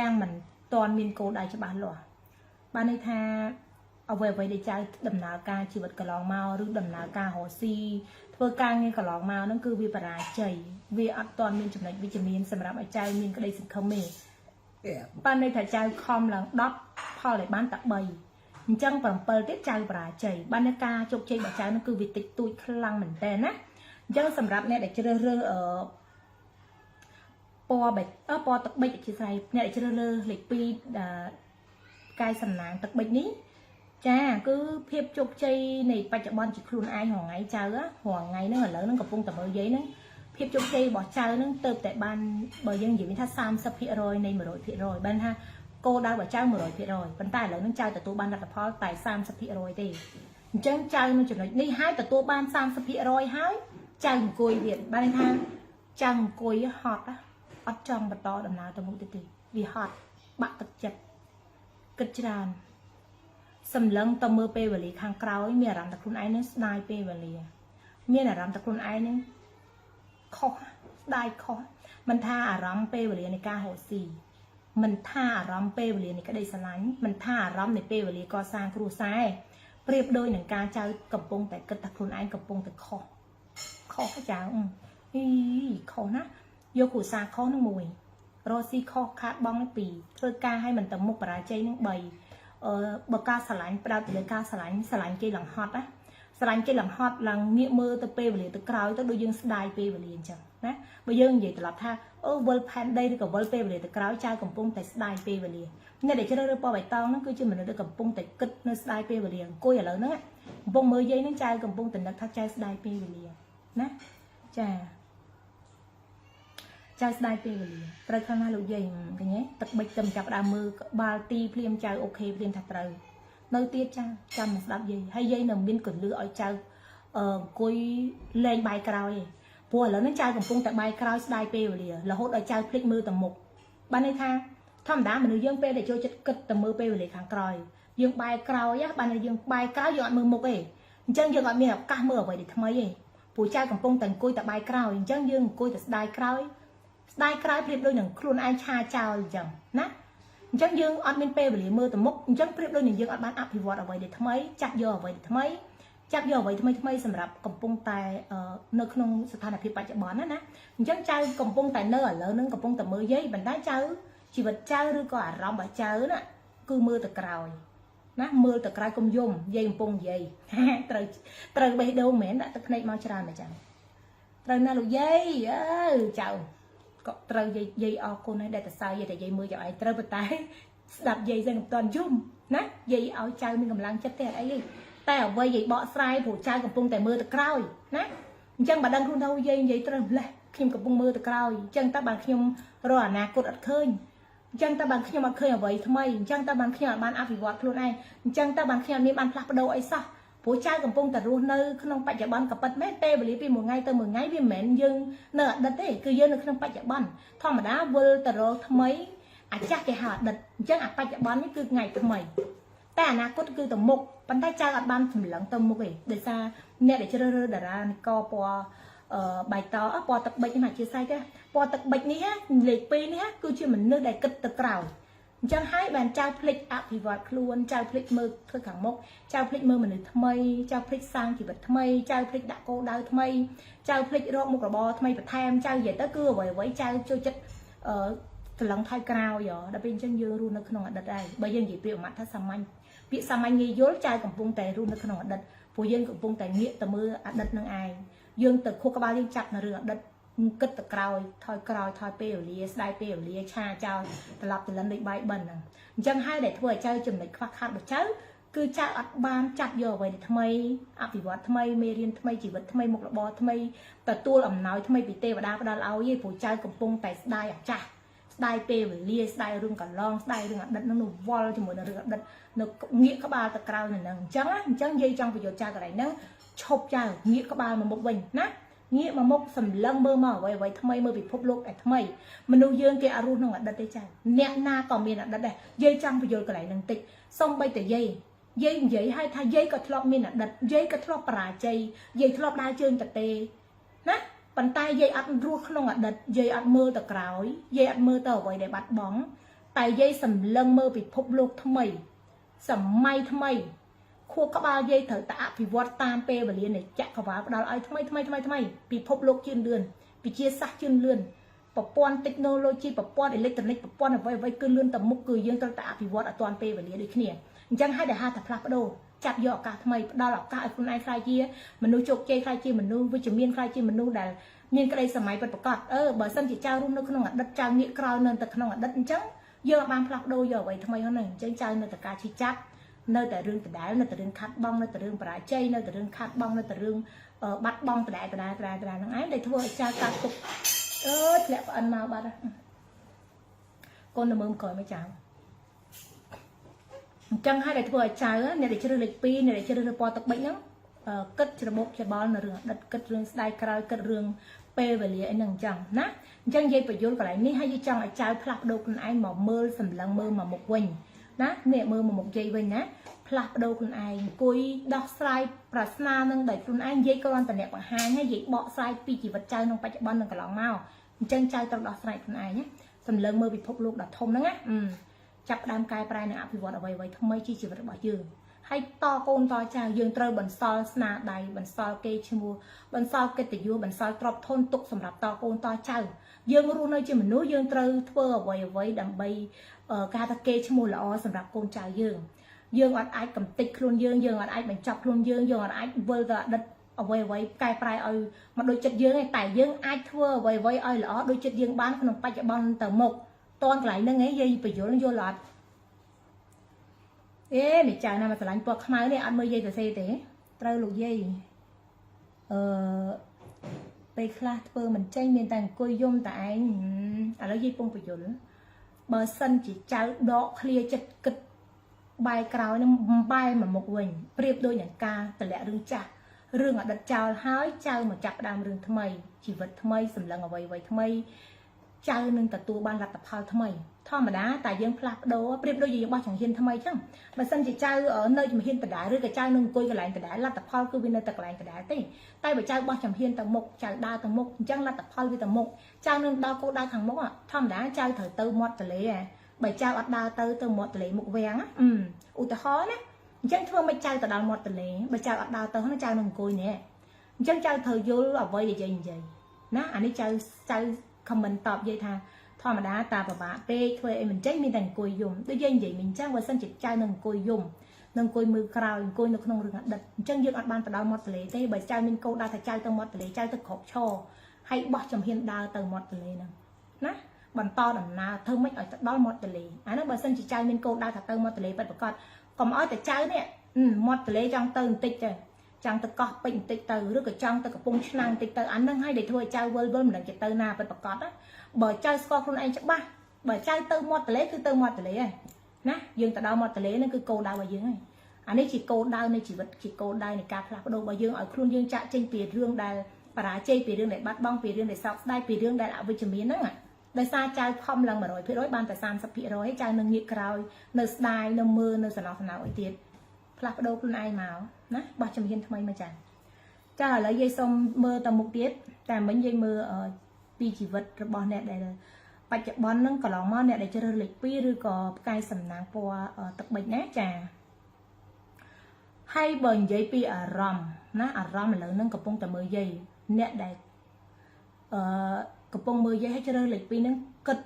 ងមិនតាន់មានគោលដៅច្បាស់លាស់បានន័យថាអ្វីដែលចៅដំណើរការជីវិតកន្លងមកឬដំណើរការរស់ស៊ីធ្វើការងារកន្លងមកហ្នឹងគឺវាបរាជ័យវាអត់តាន់មានចំណុចវិជ្ជមានសម្រាប់ឲ្យចៅមានក្តីសង្ឃឹមទេបានន័យថាចៅខំឡើង10ផលឲ្យបានតែ3អញ្ចឹង7ទៀតចៅបរាជ័យបានន័យការជោគជ័យរបស់ចៅហ្នឹងគឺវាតិចតួចខ្លាំងមែនតើណាអញ្ចឹងសម្រាប់អ្នកដែលជ្រើសរើសពណ៌ប៊ិចពណ៌ទឹកប៊ិចអធិស្ឋានអ្នកដែលជ្រើសរើសលេខ2កាយសំណាងទឹកប៊ិចនេះចាគឺភាពជោគជ័យនៃបច្ចុប្បន្នជាខ្លួនឯងរងថ្ងៃចៅរងថ្ងៃហ្នឹងឥឡូវហ្នឹងកំពុងតែមើលយាយហ្នឹងភាពជោគជ័យរបស់ចៅហ្នឹងទៅតែបានបើយើងនិយាយថា 30% នៃ 100% បានថាគោលដៅរបស់ចៅ 100% ប៉ុន្តែឥឡូវហ្នឹងចៅទទួលបានលទ្ធផលតែ 30% ទេអញ្ចឹងចៅនៅចំណុចនេះហើយទទួលបាន 30% ហើយចៅអង្គុយវាបានថាចៅអង្គុយហត់អត់ចង់បន្តដំណើរទៅមុខទេវាហត់បាក់ទឹកចិត្តគិតច្រើនសម្លឹងទៅមើលពេលវេលាខាងក្រោយមានអារម្មណ៍ថាខ្លួនឯងនឹងស្ដាយពេលវេលាមានអារម្មណ៍ថាខ្លួនឯងនឹងខុសស្ដាយខុសមិនថាអារម្មណ៍ពេលវេលានៃការហូរស៊ីមិនថាអារម្មណ៍ពេលវេលានៃក្តីស្រឡាញ់មិនថាអារម្មណ៍នៃពេលវេលាកសាងគ្រួសារប្រៀបដូចនឹងការចៅកំពុងតែគិតថាខ្លួនឯងកំពុងតែខុសចៅអីខុសណាយកគ្រួសារខុសនឹង1រស់ស៊ីខុសខាតបង់នឹង2ធ្វើការឲ្យមិនទៅមុខបរាជ័យនឹង3បើការឆ្លាញ់ផ្ដោតទៅលើការឆ្លាញ់គេឡើងហត់ណាឆ្លាញ់គេឡើងហត់ឡើងងាកមើលទៅពេលវេលាទៅក្រោយទៅដូចយើងស្ដាយពេលវេលាអញ្ចឹងណាបើយើងនិយាយត្រឡប់ថាវិលផែនដីឬក៏វិលពេលវេលាទៅក្រោយចៅកំពុងតែស្ដាយពេលវេលាអ្នកដែលជ្រើសរើសពណ៌បៃតងហ្នឹងគឺជាមនុស្សដែលកំពុងតែគិតនៅស្ដាយពេលវេលាអង្គុយឥឡូវហ្នឹងកំពុងមើលយាយហ្នឹងចៅកំពុងតែនឹកថាចៅស្ដាយពេលវេលាណាចាចៅស្ដាយពេលវេលាត្រូវខ្លាំងណាស់លោកយាយឃើញទេទឹកប៊ិចទៅចាប់ដើមមើលក្បាលទីភ្លាមចៅអូខេភ្លាមថាត្រូវនៅទៀតចាចាំមកស្ដាប់យាយហើយយាយនៅមានកលលឺឲ្យចៅអង្គុយលេងបាយក្រោយឯងព្រោះឥឡូវនេះចៅកំពុងតែបាយក្រោយស្ដាយពេលវេលារហូតដល់ចៅភ្លេចមើលទៅមុខបានន័យថាធម្មតាមនុស្សយើងពេលដែលចូលចិត្តគិតទៅមើលពេលវេលាខាងក្រោយយើងបាយក្រោយបានតែយើងបាយក្រោយយើងអត់មើលមុខទេអញ្ចឹងយើងអត់មានឱកាសមើលអ្វីដែលថ្មីទេព្រោះចៅកំពុងតែអង្គុយតែបាយក្រោយអញ្ចឹងយើងអង្គុយតែស្ដាយក្រោយប្រៀបដូចនឹងខ្លួនឯងឆាចោលអញ្ចឹងណាអញ្ចឹងយើងអត់មានពេលវេលាមើលទៅមុខអញ្ចឹងប្រៀបដូចនឹងយើងអត់បានអភិវឌ្ឍអ្វីដែលថ្មីចាប់យកអ្វីដែលថ្មីថ្មីសម្រាប់កំពុងតែនៅក្នុងស្ថានភាពបច្ចុប្បន្នណាអញ្ចឹងចៅកំពុងតែនៅឥឡូវហ្នឹងកំពុងតែមើលយាយបណ្ដាចៅជីវិតចៅឬក៏អារម្មណ៍របស់ចៅណាគឺមើលទៅក្រោយណាមើលទៅក្រោយកុំយំយាយកំពុងនិយាយត្រូវបេះដូងមែនដាក់ទឹកភ្នែកមកច្រើនមកចឹងត្រូវណាលោកយាយចៅក៏ត្រូវយាយអរគុណហើយដែលតសើយាយតែយាយមើលចៅឯងត្រូវប៉ុន្តែស្ដាប់យាយសិនមិនតាន់យំណាយាយឲ្យចៅមានកម្លាំងចិត្តទេអីទេតែអ្វីយាយបកស្រាយព្រោះចៅកំពុងតែមើលទៅក្រោយណាអញ្ចឹងបើដឹងខ្លួនទៅយាយនិយាយត្រូវម្លេះខ្ញុំកំពុងមើលទៅក្រោយអញ្ចឹងតើបានខ្ញុំរកអនាគតអត់ឃើញអញ្ចឹងតើបានខ្ញុំអត់ឃើញអ្វីថ្មីអញ្ចឹងតើបានខ្ញុំអត់បានអភិវឌ្ឍខ្លួនឯងអញ្ចឹងតើបានខ្ញុំអត់មានបានផ្លាស់ប្ដូរអីសោះព្រោះចៅកំពុងតែរស់នៅក្នុងបច្ចុប្បន្នក៏ពិតមែនពេលវេលាពីមួយថ្ងៃទៅមួយថ្ងៃវាមិនមែនយើងនៅអតីតទេគឺយើងនៅក្នុងបច្ចុប្បន្នធម្មតាវិលទៅរកថ្មីអាចាស់គេហៅអតីតអញ្ចឹងអាបច្ចុប្បន្ននេះគឺថ្ងៃថ្មីតែអនាគតគឺទៅមុខប៉ុន្តែចៅអត់បានសម្លឹងទៅមុខទេដោយសារអ្នកដែលជ្រើសរើសតារានិកពណ៌បៃតងពណ៌ទឹកប៊ិចនេះមកជាស្អីទេពណ៌ទឹកប៊ិចនេះលេខ2នេះគឺជាមនុស្សដែលគិតទៅក្រោយអញ្ចឹងហើយបានចៅភ្លេចអភិវឌ្ឍខ្លួនចៅភ្លេចមើលធ្វើខាងមុខចៅភ្លេចមើលមនុស្សថ្មីចៅភ្លេចសាងជីវិតថ្មីចៅភ្លេចដាក់គោលដៅថ្មីចៅភ្លេចរកមុខរបរថ្មីបន្ថែមចៅនិយាយទៅគឺអ្វីចៅចូលចិត្តត្រឡឹងថយក្រោយដល់ពេលអញ្ចឹងយើងរស់នៅក្នុងអតីតហើយបើយើងនិយាយពាក្យអាម៉ាត់ថាសាមញ្ញពាក្យសាមញ្ញងាយយល់ចៅកំពុងតែរស់នៅក្នុងអតីតព្រោះយើងកំពុងតែងាកទៅមើលអតីតនឹងឯងយើងទៅខួរក្បាលយើងចាប់នៅរឿងអតីតគិតទៅក្រោយថយពេលវេលាស្ដាយពេលវេលាឆាចោលត្រឡប់ទៅលិនដូចបាយបិណ្ឌហ្នឹងអញ្ចឹងហើយដែលធ្វើឲ្យចៅចំណុចខ្វះខាតរបស់ចៅ គឺចាក់អត់បានចាត់យកអ្វីថ្មីអភិវឌ្ឍថ្មីមេរៀនថ្មីជីវិតថ្មីមុខរបរថ្មីទទួលអំណោយថ្មីពីទេវតាផ្ដល់ឲ្យឯងព្រោះចៅកំពុងតែស្ដាយអាចាស់ស្ដាយពេលវេលាស្ដាយរឿងកន្លងស្ដាយរឿងអតីតនឹងនៅវល់ជាមួយនឹងរឿងអតីតនៅងាកក្បាលទៅក្រោយនៅនឹងអញ្ចឹងនិយាយចង់បញ្យល់ចៅកន្លែងហ្នឹងឈប់ចៅងាកក្បាលមកមុខវិញណាងាកមកមុខសម្លឹងមើលមកអ្វីថ្មីមើលពិភពលោកតែថ្មីមនុស្សយើងគេអត់រស់ក្នុងអតីតទេចៅអ្នកណាក៏មានអតីតដែរយាយចង់បញ្យល់កន្លែងហ្នឹងតិចសូម្បីតែយាយនិយាយឲ្យថាយាយក៏ធ្លាប់មានអតីតយាយក៏ធ្លាប់បរាជ័យយាយធ្លាប់ដើរជើងតទេណាប៉ុន្តែយាយអត់រស់ក្នុងអតីតយាយអត់មើលទៅក្រោយយាយអត់មើលទៅអ្វីដែលបាត់បង់តែយាយសម្លឹងមើលពិភពលោកថ្មីសម័យថ្មីខួរក្បាលយាយត្រូវតែអភិវឌ្ឍតាមពេលវេលានៃចក្រវាឡផ្ដល់ឲ្យថ្មីពិភពលោកជឿនលឿនវិទ្យាសាស្ត្រជឿនលឿនប្រព័ន្ធ technology ប្រព័ន្ធអេឡិចត្រូនិកប្រព័ន្ធអ្វីគឺលឿនទៅមុខគឺយើងត្រូវតែអភិវឌ្ឍឲ្យទាន់ពេលវេលាដូចគ្នាអញ្ចឹងហើយដែលហៅថាផ្លាស់ប្ដូរចាប់យកឱកាសថ្មីផ្ដល់ឱកាសឲ្យខ្លួនឯងខ្លាយជាមនុស្សជោគជ័យខ្លាយជាមនុស្សវិជ្ជមានខ្លាយជាមនុស្សដែលមានក្តីសម័យពិតប្រាកដបើសិនជាចៅរស់នៅក្នុងអតីតចៅងាកក្រោយនៅតែក្នុងអតីតអញ្ចឹងយើងអាចបានផ្លាស់ប្ដូរយកអ្វីថ្មីហ្នឹងអញ្ចឹងចៅនៅតែការឈឺចាប់នៅតែរឿងដដែលនៅតែរឿងខាត់បងនៅតែរឿងបរាជ័យនៅតែរឿងខាត់បងនៅតែរឿងបាត់បង់ដដែលហ្នឹងឯងដែលធ្វើឲ្យចៅកាត់ទុកធ្លាក់ប្អិនមកបាត់កូនទៅមើលក្រោយមកចៅអញ្ចឹងហើយដែលធ្វើឲ្យចៅអ្នកដែលជ្រើសលេខ2អ្នកដែលជ្រើសរើសពណ៌ទឹកបិចហ្នឹងគិតច្របូកច្របល់នៅរឿងអតីតគិតរឿងស្ដាយក្រោយគិតរឿងពេលវេលាអីហ្នឹងអញ្ចឹងណាអញ្ចឹងនិយាយបញ្យល់កន្លែងនេះហើយយើងចង់ឲ្យចៅផ្លាស់ប្ដូរខ្លួនឯងមកមើលសម្លឹងមើលមកមុខវិញណានេះមើលមកមុខយាយវិញណាផ្លាស់ប្ដូរខ្លួនឯងអង្គុយដោះស្រាយប្រស្នានឹងដោយខ្លួនឯងនិយាយគ្រាន់តែអ្នកបង្ហាញហើយនិយាយបកស្រាយពីជីវិតចៅក្នុងបច្ចុប្បន្ននិងកន្លងមកអញ្ចឹងចៅត្រូវដោះស្រាយខ្លួនឯងណាសម្លឹងមើលពិភពលោកដ៏ធំហ្នឹងណាចាប់ផ្ដើមកែប្រែនិងអភិវឌ្ឍអ្វីថ្មីជាជីវិតរបស់យើងហើយតកូនតចៅយើងត្រូវបន្សល់ស្នាដៃបន្សល់កេរ្តិ៍ឈ្មោះបន្សល់កិត្តិយសបន្សល់ទ្រព្យធនទុកសម្រាប់តកូនតចៅយើងរស់នៅជាមនុស្សយើងត្រូវធ្វើអ្វីដើម្បីការថាកេរ្តិ៍ឈ្មោះល្អសម្រាប់កូនចៅយើងអត់អាចកំទេចខ្លួនយើងអត់អាចបញ្ចប់ខ្លួនយើងអត់អាចវិលទៅអតីតអ្វីកែប្រែឲ្យមកដូចចិត្តយើងទេតែយើងអាចធ្វើអ្វីឲ្យល្អដូចចិត្តយើងបានក្នុងបច្ចុប្បន្នទៅមុខតនកន្លែងហ្នឹងឯងយាយបញ្យល់យល់អត់នេះចៅណាមកឆ្លាញ់ពណ៌ខ្មៅនេះអត់មើលយាយទៅសេទេត្រូវលោកយាយពេលខ្លះធ្វើមិនចេញមានតែអង្គុយយំតែឯងឥឡូវយាយពងបញ្យល់បើសិនជាចៅដកឃ្លាចិត្តគិតបែរក្រោយនឹងបែរមកមុខវិញប្រៀបដូចនឹងការតម្លាក់រឿងចាស់រឿងអតីតចោលហើយចៅមកចាប់ផ្ដើមរឿងថ្មីជីវិតថ្មីសម្លឹងអ្វីថ្មីចៅនឹងទទួលបានលទ្ធផលថ្មីធម្មតាតែយើងផ្លាស់ប្ដូរប្រៀបដូចយើងបោះចង្ហាន់ថ្មីចឹងបើសិនជាចៅនៅជំហានដដែលឬក៏ចៅនឹងអង្គុយកន្លែងដដែលលទ្ធផលគឺវានៅតែកន្លែងដដែលទេតែបើចៅបោះចំហានទៅមុខចៅដើរទៅមុខអញ្ចឹងលទ្ធផលវាទៅមុខចៅនឹងដល់គោលដៅខាងមុខធម្មតាចៅត្រូវទៅមាត់ទន្លេបើចៅអត់ដើរទៅមាត់ទន្លេមុខវាំងឧទាហរណ៍ណាអញ្ចឹងធ្វើមិនចៅទៅដល់មាត់ទន្លេបើចៅអត់ដើរទៅហ្នឹងចៅនឹងអង្គុយនេះអញ្ចឹងចៅត្រូវយល់អ្វីដែលយាយនិយាយណាអានេះចៅខមមិនតបយាយថាធម្មតាតាប្របាក់ពេកធ្វើអីមិនចេញមានតែអង្គុយយំដូចយាយនិយាយមិនអញ្ចឹងបើសិនជាចៅនឹងអង្គុយយំនឹងអង្គុយមើលក្រោយអង្គុយនៅក្នុងរឿងអតីតអញ្ចឹងយើងអត់បានទៅដល់មាត់ទន្លេទេបើចៅមានកោដើរថាចៅទៅមាត់ទន្លេចៅទៅក្រោកឈរហើយបោះចំហានដើរទៅមាត់ទន្លេហ្នឹងណាបន្តដំណើរធ្វើម៉េចឲ្យទៅដល់មាត់ទន្លេអាហ្នឹងបើសិនជាចៅមានកោដើរថាទៅមាត់ទន្លេពិតប្រាកដកុំឲ្យតែចៅនេះមាត់ទន្លេចង់ទៅបន្តិចទៅចង់ទៅកោះពេជ្របន្តិចទៅឬក៏ចង់ទៅកំពង់ឆ្នាំងបន្តិចទៅអាហ្នឹងឲ្យđểធ្វើឲ្យចៅវិលមិនដឹងជាទៅណាពិតប្រាកដណាបើចៅស្គាល់ខ្លួនឯងច្បាស់បើចៅទៅមាត់ទន្លេគឺទៅមាត់ទន្លេហើយណាយើងទៅដល់មាត់ទន្លេហ្នឹងគឺគោលដៅរបស់យើងហើយអានេះជាគោលដៅនៃជីវិតជាគោលដៅនៃការផ្លាស់ប្ដូររបស់យើងឲ្យខ្លួនយើងចាក់ចេញពីរឿងដែលបរាជ័យពីរឿងដែលបាត់បង់ពីរឿងដែលសោកស្ដាយពីរឿងដែលអវិជ្ជមានហ្នឹងដោយសារចៅខំឡើង 100% បានតែ 30% ហើយចៅនឹងងាកក្រោយនៅស្ដាយនៅមើលនៅសំណោះសំណៅអីទៀតផ្លាស់ប្ដូរខ្លួនឯងមកណាបោះជំហានថ្មីមកចាឥឡូវយាយសុំមើលទៅមុខទៀតតែមិញយាយមើលពីជីវិតរបស់អ្នកដែលបច្ចុប្បន្នហ្នឹងកន្លងមកអ្នកដែលជ្រើសលេខ2ឬក៏ផ្កាយសំណាងពណ៌ទឹកប៊ិចណាចាហើយបើនិយាយពីអារម្មណ៍ណាអារម្មណ៍ឥឡូវហ្នឹងកំពុងតែមើលយាយអ្នកដែលកំពុងមើលយាយឲ្យជ្រើសលេខ2ហ្នឹងគិត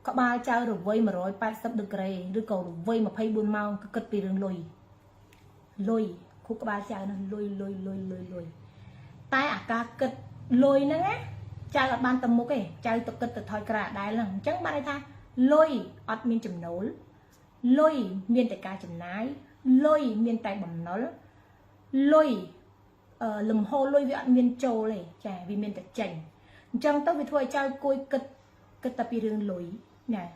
ក្បាលចៅរវៃ180ដឺក្រេឬក៏រវៃ24ម៉ោងគឺគិតពីរឿងលុយខួរក្បាលចៅហ្នឹងលុយតែអាការគិតលុយហ្នឹងណាចៅអត់បានទៅមុខទេចៅទៅគិតទៅថយក្រៅដែរហ្នឹងអញ្ចឹងបានន័យថាលុយអត់មានចំណូលលុយមានតែការចំណាយ lôi miền tài bẩm nó lôi lùm hô lôi vị ăn miền châu này chả vì miền tật chảnh chẳng tao vì thôi trao côi cất tập rừng lối nè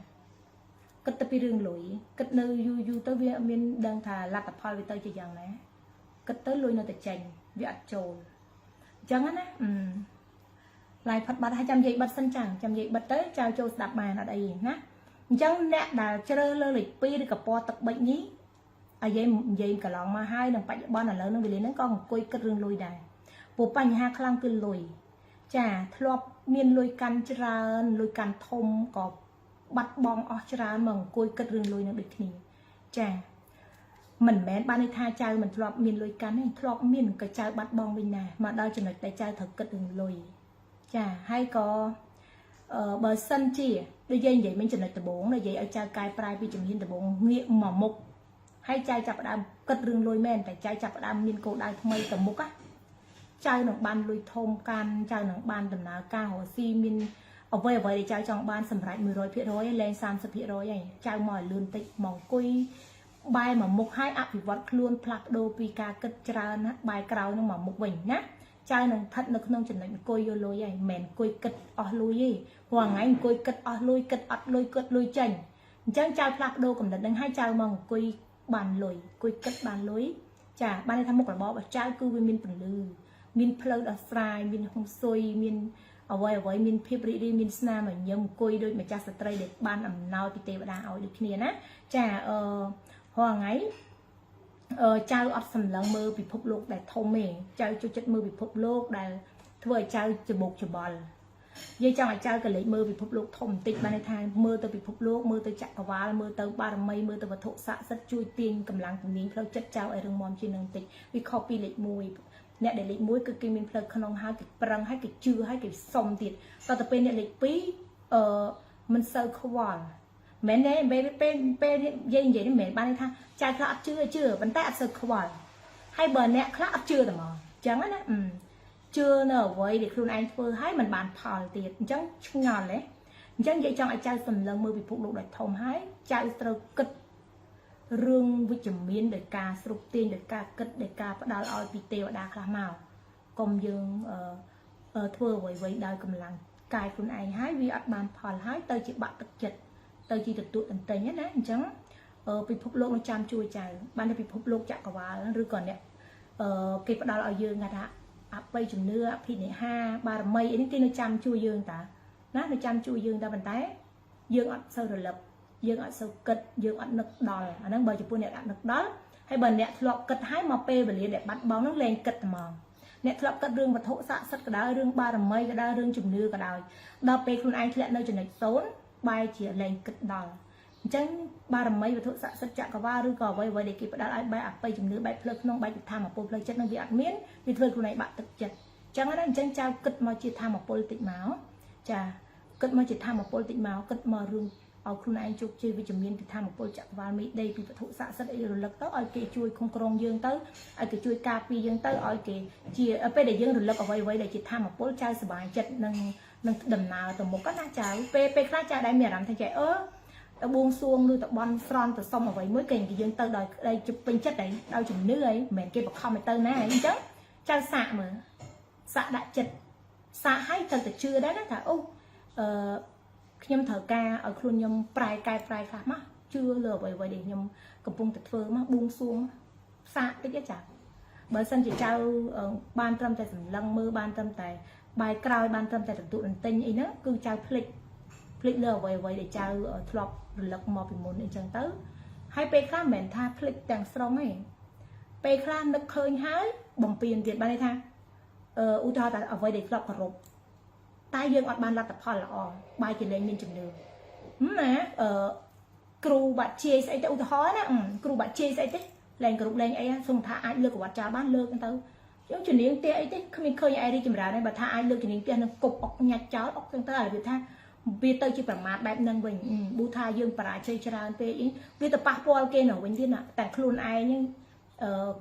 cất tập rừng lối cất nơi du tao vì miền đang thà lạc tập phơi vì tao chỉ rằng này cất tới lôi nơi tật chảnh vị ăn châu chẳng á lại phật bát 200 giây bật sân chẳng trăm giây bật tới trao châu đạp màn ở đây nhá chẳng nè đã chơi lơ lịch pi đi cặp po tập bệnh nhí dây cả lòng mà hai đằng bạch bon là lớn nó vì lấy nó con côi cất rừng lôi đài bộ bánh ha khlang cứ lôi chả thọp miên lôi căn tràn lôi căn thôm có bắt bong ở tràn mỏng côi cất rừng lôi nó được nhỉ chả mình mẹ ban đi tha trai mình thọp miên lôi căn ấy thọp miên cái trai bắt bong bên này mà đôi trường hợp tại trai thật cất rừng lôi chả hay có bờ sân chi đôi dây vậy mình trường hợp từ bốn là vậy ở trai cài prai bị trường hiên từ bốn nghiện mỏ mục hay trai chập đam cất rừng lôi men tại trai chập đam miên cổ đai mây tầm mục á trai nòng ban lôi thôm can trai nòng ban tầm nào ca hồ si miên ở vậy để trai trong ban sầm rải 10% lên 30% này trai mỏi lươn tịch mỏng cùi bài mà mục hai áp thì vật luôn plak đô pika cất tràn á bài cào nhưng mà mục bình nhá trai nòng thật nó không chừng lạnh cùi vô lôi này mền cùi cất ở lôi gì hoàng anh cùi cất ở lôi cất lôi chành chẳng trai plak đô còn đặt đánh hai trai mỏng cùi bàn lối cùi cất bàn lối chả ban này tham một quả bó và trai cư với miên phần lư miên plug ở fry miên hông xôi miên ở với miên pepri đi miên sna mà nhầm cùi đôi mà cha stray để ban ẩm nào thì tê và đá ỏi được kia nè chả hoàng ấy trai ở sầm lăng mơ bị phúc lục để thông mề trai cho chất mơ bị phúc lục để thôi trai chụp bột chụp bò dây trong trai cái lấy mơ bị phúc lục thông tịch ban này thay mơ tôi bị phúc lục mơ tôi chạy qua mơ tôi ba mây mơ tôi vật thổ xạ rất chui tiền cầm lăng cầm miếng theo chất trao ở rừng mòn trên nông tịch vì copy lấy mùi nè để lấy muối cực kỳ mình phơi khăn hai cái prang hai cái chư hai cái sòng tiệt tao tập bên nè lấy pí mình sâu khâu mẹ nè bên dây vậy mẹ ban này thay trai khác chưa vẫn tay sâu khâu hai bờ nè khác chưa tầm mò chẳng á chưa nở với để luôn anh phơi hai mình bàn phò tiệt chẳng ngon đấy chẳng vậy trong trai sầm lần mơ bị phụ lục đại thông hai trai sâu cực rương với chấm miên để ca sụp tiền để ca cất để ca bắt đầu oi bị teo đa khá màu công dương thưa với đời cầm lăng cài luôn anh hái vì ăn bàn phò hái tới chị bạn thực chất tới chị thực tụi ẩn tây nhất đấy chẳng bị phúc lục nó chăm chui chài ban đây bị phúc lục chặt cả vào rồi còn nè cái bắt đầu ở dương ngà đã áp bay chừng nữa thì này ha ba mây ấy cái nó chăm chui dương ta nó chăm chui dương ta bàn tay dương ăn sâu rồi lập dương ăn sâu cật dương ăn nực đòi anh đang bơi chụp nè ăn nực đó hay bần nè lọt cật hái màu pe và liền để bắt bóng nó lên cật mờ nè lọt cật rương và thổ xạ sắt cái đá rương ba mây cái đá rương chừng nữa cả đời đào pe luôn anh lại nơi chừng này tốn bay chỉ lên cật đòi chẳng ba mây và thổ xạ sắt chạm cả ba rương cò vậy để kịp đã ai bay áp bay chừng nữa bay phơi non bay tham một phơi chất nó bị ăn miến vì phơi luôn này bạn thực chất chẳng nó chẳng trao cật mà chỉ tham một politic máu chà cật mà chỉ tham một politic máu cật mà rương ở khuôn anh chụp chơi với chấm miên thì tham một bôi chặt vào mỹ đây vì thụ xạ rất là lực tới ở cái chui không krong dương tới ở cái chui cà phê dương tới ở cái chia ở bên để dương lực ở vậy để chỉ tham một bôi chai sờ bài chật nâng đầm nào từ một cái lá trà pe lá trà đây mẹ làm thay chạy buông xuông nuôi tập bon front từ xong ở vậy mới kèn thì dương tới đời đây chụp bên chất đấy đau chừng nước ấy mẹ kia bọc không phải tơ này chứ trao xạ mà xạ đại chật xạ hay thật là chưa đấy nó thả nhâm thở ca ở khuôn nhâm prai cai prai khác má chưa lừa vậy để nhâm cầm bông thật phơ má buông xuống xa tích cái chả bởi sân chỉ trao ban tâm tại sầm lăng mơ ban tâm tại bài cào ban tâm tại tụ đàn tinh ấy nữa cứ trao flick lừa vậy để trao ở flop lực mò bị muốn để chẳng tới hay pe khác mền tha flick đằng sau ấy pe khác nó khơi hái bồng tiền tiền ban đây tha u cho tại ở vậy để flop cả rộp tai dương ở ban là tập phò là bài chỉ lên miền chừng đường nè kêu bạn chia sẽ tự thói nè kêu bạn chia sẽ tích lên kêu lên ấy xong thả ai lừa của bạn cha bán lừa cái tao chứ chuyện này tia ấy tích không khơi ai đi chừng ra đây bà thả ai lừa chuyện này tia nó cục ọc nhặt chó ọc cái tao là việc tha vì tao chỉ bằng mát đẹp nâng bình bu tha dương bà chơi ra pe ý vì tao bắt ball kia nổi bên thiên ạ tại luôn ai nhưng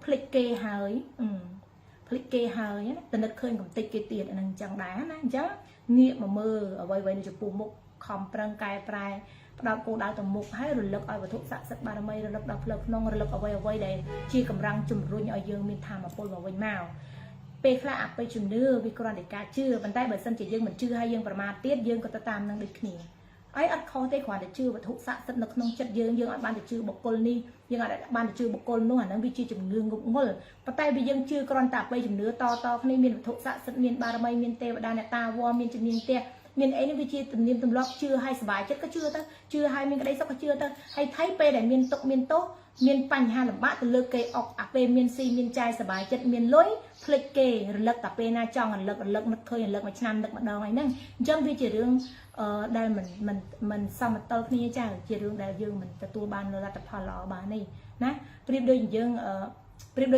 click kê hơi click kê hơi nhé tình đất khơi còn tích kê tiền nâng chẳng đá nè chứ nghiệm mà mơ ở vậy để chụp bù một khom prang cài prai đào cô đào tầm mục hay rồi lực ở vật thụ sạ sật ba mây rồi lực đào lực nông rồi lực ở vây để chia cầm răng chùm ruồi ở dương miền thảm ở pôi vào vây màu pe khla áp pe chùm đưa vì con để cá chưa bàn tay bởi sân chỉ dương mình chưa hay dươngประมาณ tiết dương có ta tam năng được nè ấy ăn kho tay khoản để chưa vật thụ sạ sật lực nông chất dương dương ở ban để chưa bọc côn ni dương ở ban để chưa bọc côn luôn năng vi chia chùm nương ngục ngol bàn tay vì dương chưa con tạp pe chùm đưa to khi miền vật thụ sạ sật miền ba mây miền tây và đan ta vua miền chùm miền tây miền ấy nó vi chia từng niệm từng lọc chưa hay sải chất có chưa ta chưa hay miền cái đấy sao có chưa ta hay thấy pe để miền tộc miền tốt miền pành hà làm bát từ lơ cây ọc à pe miền si miền trai sải chất miền lối phịch kề lực tập pe na trong lực nó khơi lực mà chăn lực mà đòn này nè trong vi chỉ riêng đây mình xong mà tao kia chả chỉ riêng đại dương mìnhตัวban là tập hòa lọ bà này nè riêng đôi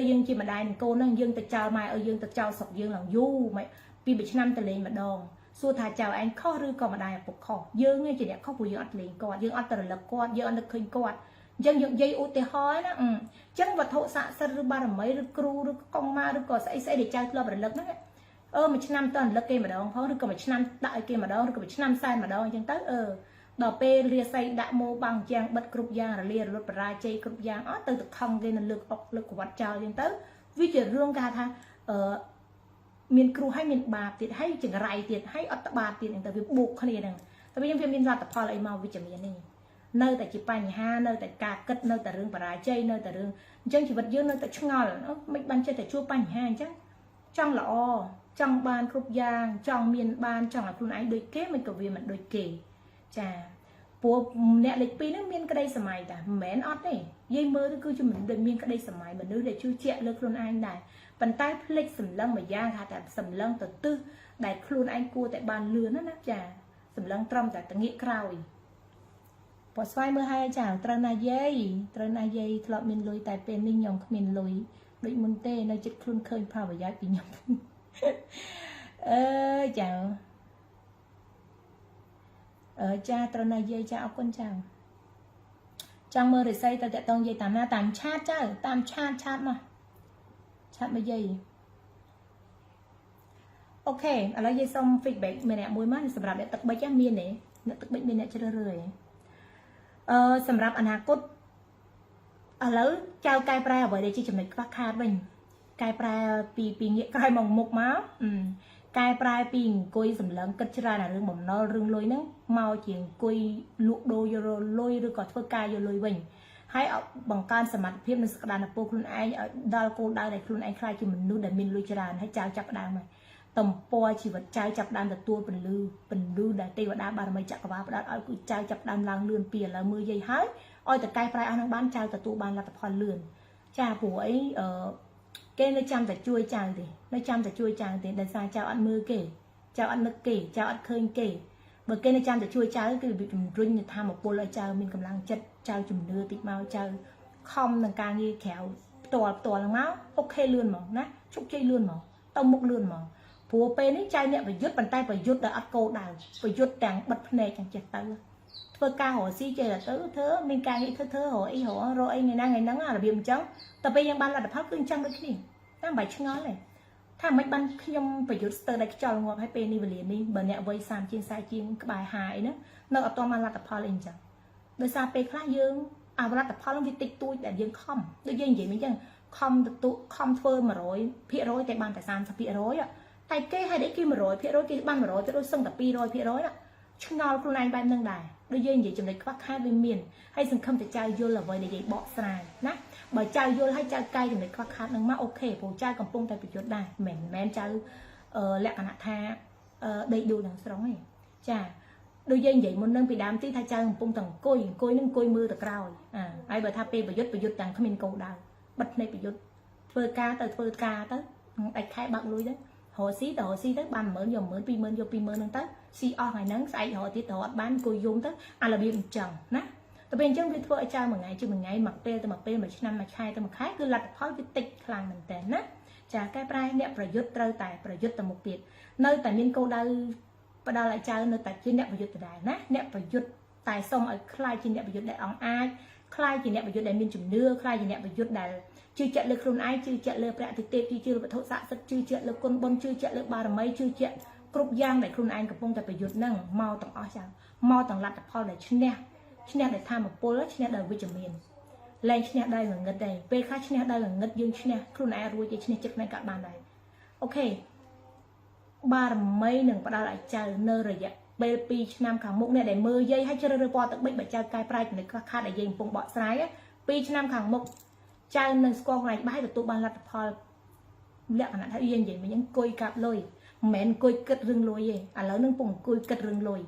dương chỉ mà đại cô nó dương từ chào mai ở dương từ chào sọc dương là du mày vì bị năm từ lên mà đòn xua thà chào anh khó rư còn mà đài phục khó dương ngay chỉ đẹp khó bùi dương liền quạt dương ăn từ lực quạt dương ăn được khinh quạt dân dây u tê hói đó chân vật thổ xạ sơ rư ba là mấy rư cru rư con ma rư cò sẽ để trao lo bật lực đó mình năm tuần lực kia mà đâu khó rư còn mình năm đại kia mà đâu rư còn mình năm sai mà đâu chân tới đò pe lia say đại mô bằng trang bật cục giang là lia rồi ra chơi cục giang ó từ thực không gây nên lực của vật trào chân tới vi chuyển rương ca tha miền kêu hay miền bà tiệt hay chừng rải tiệt hay ở tập bà tiệt tại vì buộc cái này nè tại vì những phim miền ra tập phò lại màu vì chừng này nơi tại chỉ bành ha nơi tại cà cất nơi tại rừng bà chay nơi tại rừng chân chỉ vật dương nơi tại chung ngò nó mấy ban chơi tại chua bành ha chứ trong là o trong ban khúc giang trong miền ban trong là phương ấy đôi kế mình cầu vì mình đôi kề chà bùa nẹt lịch pi nó miền cái đây sầm mày ta mến ót này dây mơ nó cứ cho mình đôi miền cái đây sầm mày mình nữ để chui chẹt lên luôn anh này bàn tay flex sầm lăng mà giang hà tại sầm lăng từ tư đại luôn anh cua tại bàn lươn đó nè chà sầm lăng trong tại tận nghĩa cào bỏ xoay mưa hai chàng trần na dây thọ miền lùi tại bên ninh nhồng miền lùi đội môn tê nơi chích luôn khơi phao và giá bị nhầm chào cha trần na dây cha ốc con chào trong mơ để xây tại tông dây tạm na tạm chat chứ tạm chat mà chat mấy giây ok ở đây dây xong feedback mình nè mùi mắt sầm rạp để tật bấy chắc miên này tật bấy miên này chưa rơi sầm rạp anh hà cốt ở lỡ trao cai pra ở đây chỉ chụp này các khát mình cai pra pi nghĩa cai mỏng mục máu cai pra pi cối sầm lợn cất ra là rừng mỏng no rừng lôi nắng mau chuyện cối luộc đô vô lôi rồi còn phơi cai vô lôi bình hay ở bằng canสมัครเพียบในสกัดนับโปคุณไอดาลโกดาในคุณไอคลายที่มันนู้ดแต่มินลุยจราให้เจ้าจับดามไหมต่ำปอชีวิตเจ้าจับดามแต่ตัวเป็นลือแต่เทวดาบารมีจักรวาลประดับเอาคือเจ้าจับดามลางเลื่อนเปลี่ยนแล้วมือใหญ่หายอ้อยแต่ไกลปลายเอาทางบ้านเจ้าแต่ตัวบ้านละแต่พอเลื่อนจ่าผัวไอ้เกณฑ์ในจำแต่ช่วยจางดิในจำแต่ช่วยจางดิแต่ซาเจ้าอันมือเก๋เจ้าอันนึกเก๋เจ้าอันเคยเก๋เมื่อเกณฑ์ในจำแต่ช่วยเจ้าก็คือจุ่มรุ่งทำmột polเจ้ามีกำลังจัดเจ้าจุ่มเนื้อติดมาเจ้าคอมต่างการยี่แขวตัวหลังม้าโอเคเลื่อนหมอนะชุกใจเลื่อนหมอต้องมุกเลื่อนหมอผัวเป็นนี่ใจเนี่ยไปยึดbàn tayไปยึดแต่อัดโกดาวไปยึดแต่งบัดเพลจังเจ็ดตัวเพื่อการหัวซีเจอเธอมีการนี้เธอหัวไอหัวรอไอไงนั่งไงนั่งอะไรเบี่ยมจังแต่ไปยังบ้านเราแต่พักขึ้นจังเลยที่นั่งใบชะง้อเลยถ้าไม่บ้านขยมไปยึดเตอร์ได้จอลงให้เป็นนี่บริเวณนี้เบอร์เนี่ยไว้สามจีนสายจีนกบายหายเนาะนอกตัวมาเราแต่พอเลยจังโดยซาเปคล้ายยืงเอาเราแต่พอลงวิติกตัวแต่ยืงคอมโดยยืงอย่างนี้ยังคอมตัวคอมเฟิร์มมาร้อยพี่ร้อยแต่บ้านแต่3 พี่ร้อยอ่ะแต่เก้ให้ได้กี่มาร้อยพี่ร้อยกี่บ้านมาร้อยพี่ร้อยซึ่งแต่ปีร้อยพี่ร้อยอ่ะชงเอาคนไหนบ้านนั่งได้โดยยืงอย่างจำได้ควักค่าเป็นเมียนให้สังคมแต่ใจโยนละไว้ในใจเบาสายนะบ่ใจโยนให้ใจไกลจำได้ควักค่าหนึ่งมาโอเคผมใจกับปุ้งแต่ประโยชน์ได้แม่นใจแหลกขนาดท่าได้ดูหนังสร้อยจ้าโดยยืงอย่างมันนั่งไปดามที่ท่าใจของปุ้งต่างกุยนั่งกุยมือตะกร้าวไอ้บ่ท่าเปประโยชน์ต่างเขาเป็นโกดาวบัดในประโยชน์เฟิร์กาแต่เฟิร์กาแต่ไอ้ใครบักลุยđấy họ xí tới 30 giờ mới pi mơn năng tới xí o ngày nắng say họ tiết họ bán cùi dùng tới là biếm trần nè tụi bên trong việc vợ cha một ngày mặc pe mà năm mà khai tôi mà khai cứ lật khó cái tịch làm mình tên nè chả cái prai nẹpประยุทธ์trời tạiประยุทธ์แต่một tiệt nơi tại miền câu đau lại cha nơi tại trên nẹpประยุทธ์tại nè nẹpประยุทธ์tại sông ở khai trên nẹpประยุทธ์đại ông ai khai trên nẹpประยุทธ์đại miền chủng nưa khai trên nẹpประยุทธ์đại chưa chạy lực luôn ai chưa chạy lực bẹt thì tê chưa vật thổ xã rất chưa chạy lực con bông chưa chạy lực ba mấy chưa chạy cục giang để luôn anhกับพงแต่ประยุทธ์นั่งเมาต่างอ้อจังเมาต่างลัดแต่พอได้ชิ้นเนี่ย ឈ្នះដោយធម្មពលឈ្នះដោយវិជ្ជមានលែងឈ្នះដោយងងឹតដែរពេលខ្លះឈ្នះដោយងងឹតយើងឈ្នះខ្លួនឯងរួចគេឈ្នះចិត្តខ្លួនឯងក៏បានដែរអូខេបារមីនឹងផ្ដល់ឲ្យចៅនៅរយៈពេល2ឆ្នាំខាងមុខអ្នកដែលមើលយាយឲ្យជ្រើសរើសពណ៌ទឹកបិចបើចៅកែប្រែចំណុចខ្វះខាតដែលយាយកំពុងបកស្រាយ2ឆ្នាំខាងមុខចៅនឹងស្គាល់ខ្លួនឯងបាយទទួលបានលទ្ធផលលក្ខណៈថាយាយនិយាយមិញអង្គុយកាប់លុយមិនមែនអង្គុយគិតរឿងលុយទេឥឡូវនឹងពងអង្គុយគិតរឿងលុយ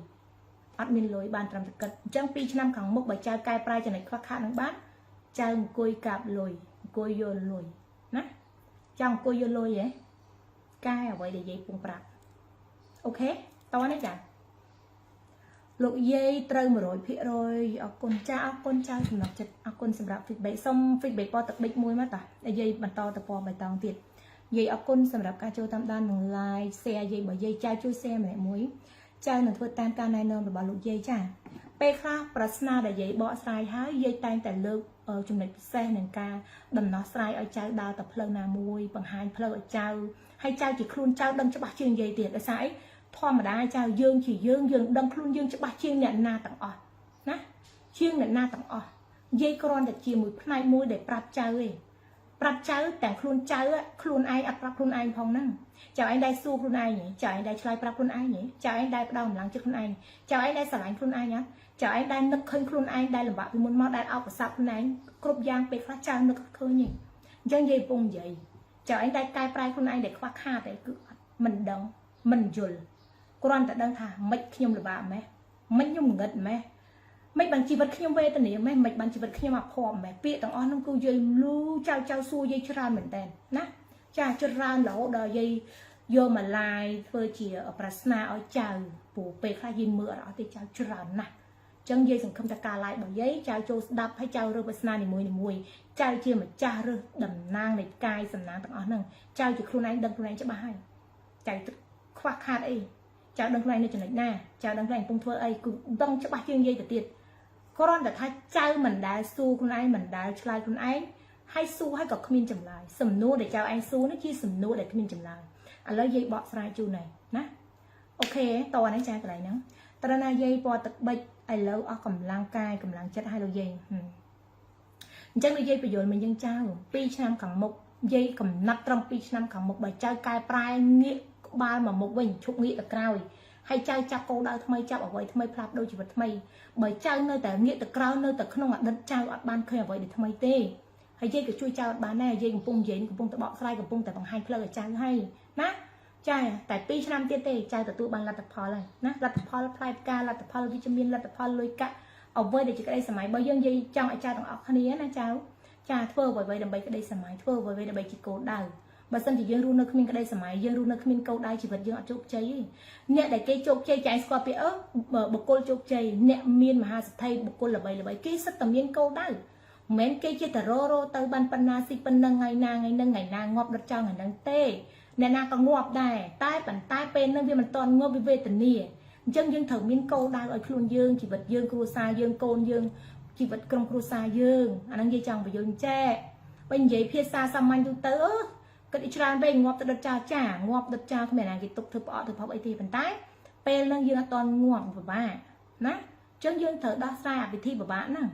អត់មានលុយបានត្រឹមតែគិតអញ្ចឹង2ឆ្នាំខាងមុខបើចៅកែប្រែចំណុចខ្វះខាតនឹងបានចៅអង្គុយកាប់លុយអង្គុយយកលុយណាចៅអង្គុយយកលុយហ៎កែអ្វីដែលយាយពងប្រាប់អូខេតោះនេះចាលោកយាយត្រូវ 100% អរគុណចាអរគុណចៅសំណប់ចិត្តអរគុណសម្រាប់ feedback សុំ feedback ពណ៌ទឹកប៊ិចមួយមកតាយាយបន្តទៅពណ៌បៃតងទៀតយាយអរគុណសម្រាប់ការចូលតាមដាននិង like share យាយបើយាយចៅជួយ share ម្នាក់មួយចៅនឹងធ្វើតាមការណែនាំរបស់លោកយាយចាពេលខ្លះប្រស្នាដែលយាយបកស្រាយហើយយាយតែងតែលើកចំណុចពិសេសនឹងការដំណោះស្រាយឲ្យចៅដើរទៅផ្លូវណាមួយបង្ហាញផ្លូវឲ្យចៅហើយចៅជាខ្លួនចៅដឹងច្បាស់ជាងយាយទៀតដោយសារអីធម្មតាចៅយើងជាយើងដឹងខ្លួនយើងច្បាស់ជាងអ្នកណាទាំងអស់ណាជាងអ្នកណាទាំងអស់យាយគ្រាន់តែជាមួយផ្នែកមួយដែលប្រាប់ចៅឯងប្រាប់ចៅទាំងខ្លួនចៅខ្លួនឯងអត់ប្រាប់ខ្លួនឯងផងហ្នឹងចៅឯងដែរសួរខ្លួនឯងចៅឯងដែរឆ្លើយប្រាប់ខ្លួនឯងចៅឯងដែរផ្ដោតកម្លាំងចិត្តខ្លួនឯងចៅឯងដែរស្រឡាញ់ខ្លួនឯងចៅឯងដែរនឹកឃើញខ្លួនឯងដែរលំបាកពីមុនមកដែរអបស័ព្ទខ្លួនឯងគ្រប់យ៉ាងពេលខ្លះចៅនឹកឃើញអញ្ចឹងយាយពងនិយាយចៅឯងដែរកែប្រែខ្លួនឯងដែលខ្វះខាតឯងគឺអត់មិនដឹងមិនយល់គ្រាន់តែដឹងថាមិនខ្ញុំលំបាកម៉េះមិនខ្ញុំងឹតម៉េះមិនបានជីវិតខ្ញុំវេទនាម៉េះមិនបានជីវិតខ្ញុំអភ័ព្វម៉េះពាក្យទាំងអស់នោះគឺយាយលូចៅសួរយាយច្រើនមែនតើណាចាច្រើនរហូតដល់យាយយកមកឡាយធ្វើជាប្រស្នាឲ្យចៅព្រោះពេលខ្លះយាយមើលអត់ទេចៅច្រើនណាស់អញ្ចឹងយាយសង្ឃឹមថាការឡាយរបស់យាយចៅចូលស្ដាប់ហើយចៅរើសប្រស្នានីមួយចៅជាម្ចាស់រើសតំណាងនៃកាយសំណាងទាំងអស់ហ្នឹងចៅជាខ្លួនឯងដឹងខ្លួនឯងច្បាស់ហើយចៅខ្វះខាតអីចៅដឹងខ្លួនឯងនៅចំណុចណាចៅដឹងខ្លួនឯងកំពុងធ្វើអីគឺដឹងច្បាស់ជាងយាយទៅទៀតគ្រាន់តែថាចៅមិនដែលសួរខ្លួនឯងមិនដែលឆ្លើយខ្លួនឯងហើយសួរហើយក៏គ្មានចម្លើយសំណួរដែលចៅឯងសួរនេះជាសំណួរដែលគ្មានចម្លើយឥឡូវយាយបកស្រាយជូនហើយណាអូខេតោះនេះចាកន្លែងហ្នឹងត្រូវណាយាយពណ៌ទឹកបិចឥឡូវអស់កម្លាំងកាយកម្លាំងចិត្តឲ្យលោកយាយអញ្ចឹងលោកយាយបញ្យល់មកយើងចៅ2ឆ្នាំខាងមុខយាយកំណត់ត្រឹម2ឆ្នាំខាងមុខបើចៅកែប្រែងាកក្បាលមកមុខវិញឈប់ងាកទៅក្រោយហើយចៅចាប់គោលដៅថ្មីចាប់អ្វីថ្មីផ្លាស់ប្ដូរជីវិតថ្មីបើចៅនៅតែងាកទៅក្រោយនៅតែក្នុងអតីតចៅអត់បានឃើញអ្វីដែលថ្មីទេហើយយាយក៏ជួយចៅអត់បានដែរយាយកំពុងនិយាយកំពុងតែបកស្រាយកំពុងតែបង្ហាញផ្លូវឲ្យចៅហើយណាចាតែ2ឆ្នាំទៀតទេចៅទទួលបានលទ្ធផលហើយណាលទ្ធផលផ្លែផ្កាលទ្ធផលវិជ្ជមានលទ្ធផលលុយកាក់អ្វីដែលជាក្តីសម័យបើយើងនិយាយចង់ឲ្យចៅទាំងអស់គ្នាណាចៅចាធ្វើអ្វីដើម្បីក្តីសម័យធ្វើអ្វីដើម្បីជាគោលដៅបើសិនជាយើងរស់នៅគ្មានក្តីសម័យយើងរស់នៅគ្មានគោលដៅជីវិតយើងអត់ជោគជ័យទេអ្នកដែលគេជោគជ័យចែងស្គាល់ពីបុគ្គលជោគជ័យអ្នកមានមហាសិទ្ធិបុគ្គលល្បីគេសិតតែមានគោលដៅមិនមែនគេជាតរទៅបានប៉ុណ្ណាស៊ីប៉ុណ្ណឹងថ្ងៃណាងាប់ដុតចោលថ្ងៃហ្នឹងទេអ្នកណាក៏ងាប់ដែរតែប៉ុន្តែពេលហ្នឹងវាមិនទាន់ងាប់វាវេទនាអញ្ចឹងយើងត្រូវមានគោលដៅឲ្យខ្លួនយើងជីវិតយើងគ្រួសារយើងកូនយើងជីវិតក្រុមគ្រួសារយើងអាហ្នឹងនិយាយចង់បញ្យល់ចែបើនិយាយភាសាសាមញ្ញទូទៅគិតច្រើនពេកងាប់ទៅដុតចោលងាប់ដុតចោលគ្មានណាគេទុកធ្វើផ្អកធ្វើផប់អីទេប៉ុន្តែពេលហ្នឹងយើងអត់ទាន់ងាប់ពិបាកណាអញ្ចឹងយើងត្រូវដោះស្រាយអាវិធីពិបាកហ្នឹង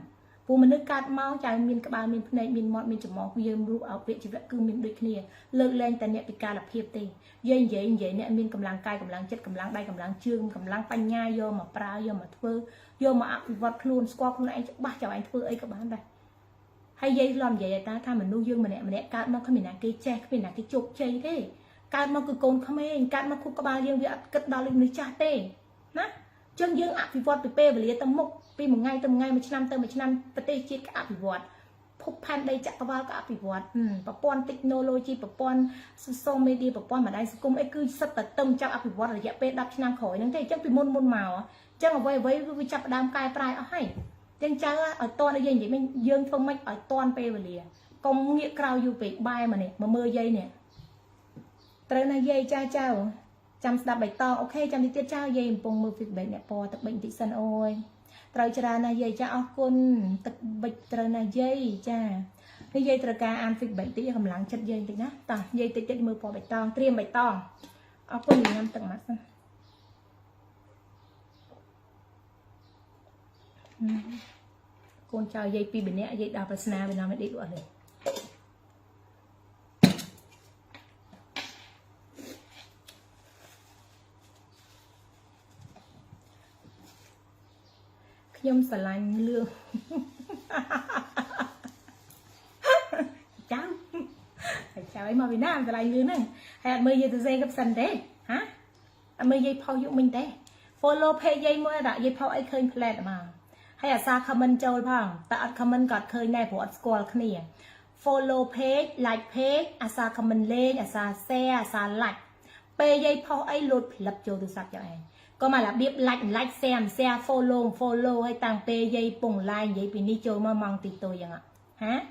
ព្រោះមនុស្សកើតមកចៅមានក្បាលមានភ្នែកមានមាត់មានច្រមុះយើងរូបអវយវៈគឺមានដូចគ្នាលើកលែងតែអ្នកពិការភាពទេយើងនិយាយអ្នកមានកម្លាំងកាយកម្លាំងចិត្តកម្លាំងដៃកម្លាំងជើងកម្លាំងបញ្ញាយកមកប្រើយកមកធ្វើយកមកអភិវឌ្ឍខ្លួនស្គាល់ខ្លួនឯងច្បាស់ចៅឯងធ្វើអីក៏បានដែរហើយយាយឡំនិយាយថាមនុស្សយើងម្នាក់កើតមកគ្មានណាគេចេះគ្មានណាគេជោគជ័យទេកើតមកគឺកូនក្មេងកើតមកខួរក្បាលយើងវាអត់គិតដល់មនុស្សចាស់ទេណាចឹងយើងអភិវឌ្ឍពីពេលវេលាទៅមុខពីមួយថ្ងៃទៅមួយថ្ងៃមួយឆ្នាំទៅមួយឆ្នាំប្រទេសជាតិក៏អភិវឌ្ឍភពផែនដីចក្រវាឡក៏អភិវឌ្ឍប្រព័ន្ធ technology ប្រព័ន្ធ social media ប្រព័ន្ធបណ្ដាញសង្គមអីគឺសិតតែទៅចាប់អភិវឌ្ឍរយៈពេល10ឆ្នាំក្រោយហ្នឹងទេអញ្ចឹងពីមុនមកអញ្ចឹងអ្វីវាចាប់ផ្ដើមកែប្រែអស់ហើយចឹងចៅឲ្យតន់យើងនិយាយមិញយើងធ្វើម៉េចឲ្យតន់ពេលវេលាកុំងាកក្រោយយូរពេកបែរមកនេះមកមើលយាយនេះត្រូវណាយាយចៅចាំស្ដាប់បៃតងអូខេចាំទៀតចៅយាយកំពុងមើល feedback អ្នកពណ៌ទឹកបិចបន្តិចសិនអូយត្រូវច្រើនណាយាយចាអរគុណទឹកបិចត្រូវណាយាយចានេះយាយត្រូវការអាន feedback តិចកម្លាំងចិត្តយាយតិចណាតោះយាយតិចមើលពណ៌បៃតងត្រៀមបៃតងអរគុណញ៉ាំទឹកម៉ាត់សិន con chào dây pi bên nè dây đào và sna bên nào mới đi được rồi nhôm xà lanh lương cháu cháu ấy mà Việt Nam xà lanh lương này hay mười giờ từ dây gấp sân thế hả mười giờ phao dụng mình thế follow page dây mới đã dây phao ấy khơi play mà hay là xa comment châu phong ta comment gọt khơi này của score kia follow page like page xa comment lên xa share xa like page dây phao ấy lột lập châu từ sạc cho anh có mà là biết like xem share follow hay tăng page dây bùng like dây bị ni châu mà mong tì tôi vậy ạ hả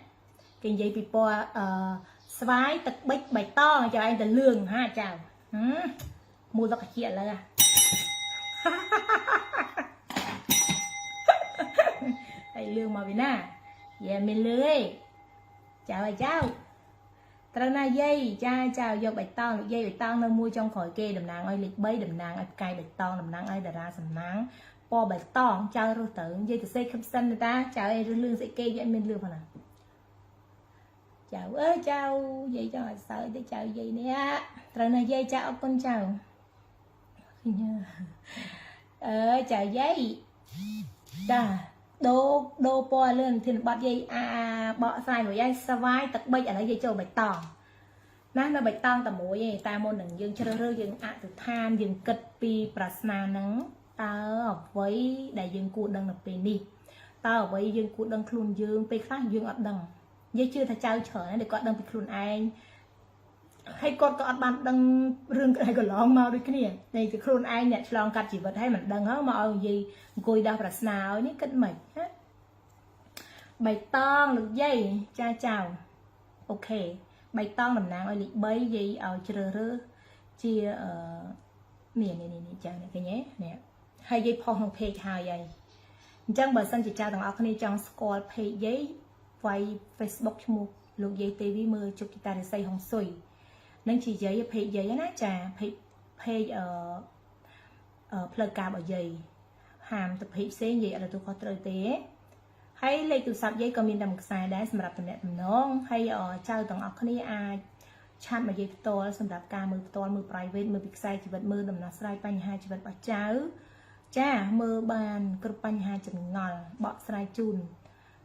cái dây bị po xoáy tật bích bạch to cho anh tờ lương ha chào mua ra cái chuyện là thầy lương mà vì nè về mình lưới chào thầy cháu tao na dây cha chào do bạch to dây bạch to nó mua trong khỏi kê đầm nàng ơi lịch bấy đầm nàng ơi cay bạch to đầm nàng ơi đà ra sầm nắng po bạch to chào rồi tự dây từ xây khắp sân người ta chào em lương sẽ kê vậy mình lương mà nè chào ơi chào dây cho sợ để chào dây nè tao na dây chào con chào chào giấy đà đô po lên thì bọt dây bọ sai của dây sa vai tật bây ở đây dây châu bạch tòng nó bạch tòng tầm mũi gì ta môn đừng dương chơi rơi dương từ than dương kịch pi prasna nắng ta với đại dương cụ đằng là penny ta với dương cụ đằng khuôn dương pe khác dương ở đằng dây chưa ta trao trở để có đằng bị khuôn anh hay con có bạn đăng rương cái này còn lon mau đi cái này này thì khuôn ai nhận lon cắt chỉ vật hay mình đăng hết mà gì cùi đào là nào những cân mạch bài to lực dây cha chào ok bài to làm nàng ơi lịch bấy gì ở chờ chia ở miền này chào này cái nhé nè hay dây phong không phê hai dây chẳng bởi sân chỉ chào thằng áo này trong score phê giấy quay Facebook cho một lục dây TV mưa chụp kita để xây hồng sôi nên chỉ giấy phê giấy nát trà phê ở plug cam ở giày hàm tập hiệp xe gì ở tôi có trời tế hay lấy từ sạp giấy comment đầm xài đá sầm đạp tầm nẹt tầm nón hay ở trao tầng ọc này chat mà giấy to sầm đạp ca mưa private mưa big size chỉ vật mưa đầm nát sai bánh hai chỉ vật bát cháo cha mưa bàn cướp bánh hai chừng ngòi bọ sai chun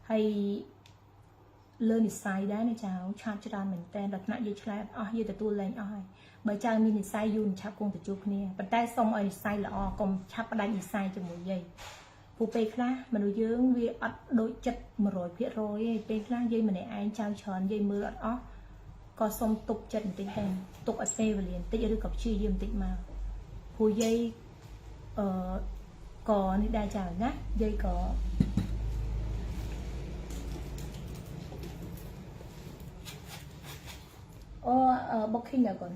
hay lên sai đá này cháo chat cho ra mình tên đặt nặng giấy slide như từ tôi lên oi bởi cha mình sai yun chắp cùng từ chụp nè bàn tay xong ơi sai là còn chắp ở đây sai cho mỗi giây phụ pe khá mà đối dưỡng vì ắt đôi chất mà rồi phía rồi pe khá dây mà này anh trao tròn dây mưa ắt có xong tục chất tinh thần tục ở pe và liền tích được cặp chi diêm tịnh mà phụ dây có đi đa chào nhá dây có booking rồi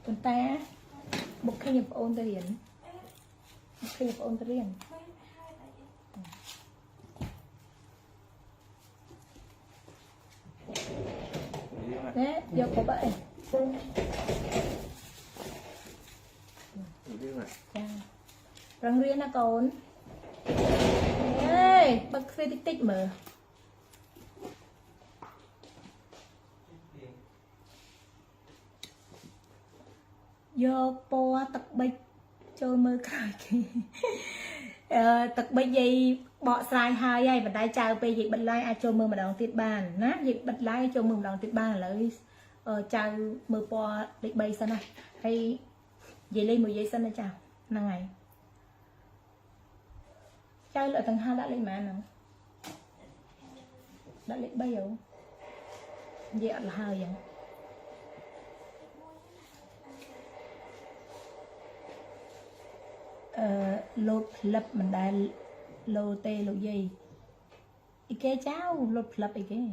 còn ta booking nhập ôn ta hiển booking nhập ôn ta riêng đấy giờ có vậy răng riêng là còn ê bật phê tích tích mở vô po tật bịch trôi mưa cài kì tật bịch gì bọ sai hai dây và đai chào pe gì bật like trôi mưa mà đòn tiết bàn nát gì bật like trôi mưa mà đòn tiết bàn là chào mưa po định bay sân này hay gì lên một giây sân này chào năm ngày chơi lại tầng 2 đã lên mà nào đã lên bay rồi vậy là hơi vậy lột lập mình đã lô tê lô gì cái cháu lột lập cái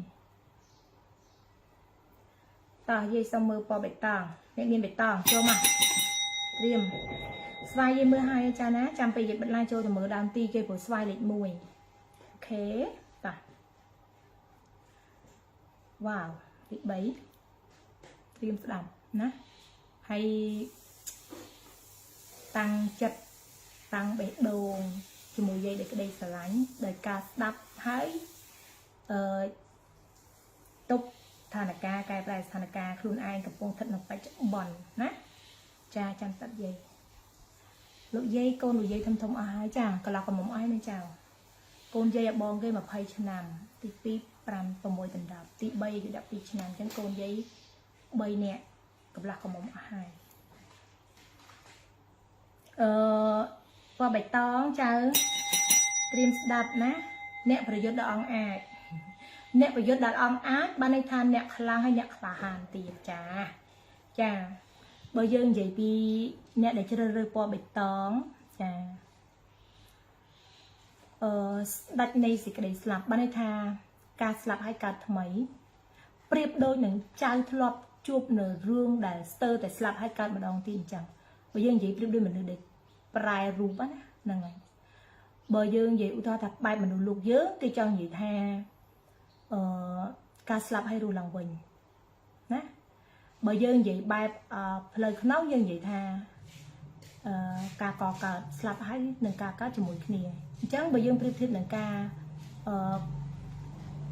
tao dây xong mưa po bạch tao những miền bạch tao cho mà riêng xoay dây mưa hai cha ná chăm bây giờ bật lai cho từ mưa đam ti cây của xoay lịch mùi ok ta wow lịch bấy riêng đọc nè hay tăng chất តាំងបេះដូងជាមួយយាយដែលក្តីស្រឡាញ់ដោយការស្ដាប់ហើយតុបស្ថានភាពកែប្រែស្ថានភាពខ្លួនឯងកំពុងស្ថិតនៅបច្ចុប្បន្នណាចាចាំតាត់យាយលោកយាយកូនលោកយាយធំអស់ហើយចាកន្លះកមុំអស់ហើយចាកូនយាយឲ្យបងគេ20ឆ្នាំទី2 5 6ដណ្ដប់ទី3គឺ12ឆ្នាំអញ្ចឹងកូនយាយ3នាក់កន្លះកមុំអស់ហើយពណ៌បៃតងចៅត្រៀមស្ដាប់ណាអ្នកប្រយុទ្ធដល់អង្គអាចអ្នកប្រយុទ្ធដល់អង្គអាចបានន័យថាអ្នកខ្លាំងហើយអ្នកក្លាហានទៀតចាបើយើងនិយាយពីអ្នកដែលជ្រើសរើសពណ៌បៃតងចាស្ដេចនៃសេចក្តីស្លាប់បានន័យថាការស្លាប់ហើយកើតថ្មីប្រៀបដូចនឹងចៅធ្លាប់ជួបនៅរឿងដែលស្ទើរតែស្លាប់ហើយកើតម្ដងទៀតអញ្ចឹងបើយើងនិយាយប្រៀបដូចមនុស្សដែលប្រែរូបណាហ្នឹងហើយបើយើងនិយាយឧទាហរណ៍ថាបែបមនុស្សលោកយើងគេចង់និយាយថាការស្លាប់ហើយរស់ឡើងវិញណាបើយើងនិយាយបែបផ្លូវក្នុងយើងនិយាយថាការកកើតស្លាប់ហើយនឹងការកើតជាមួយគ្នាអញ្ចឹងបើយើងប្រៀបធៀបនឹងការ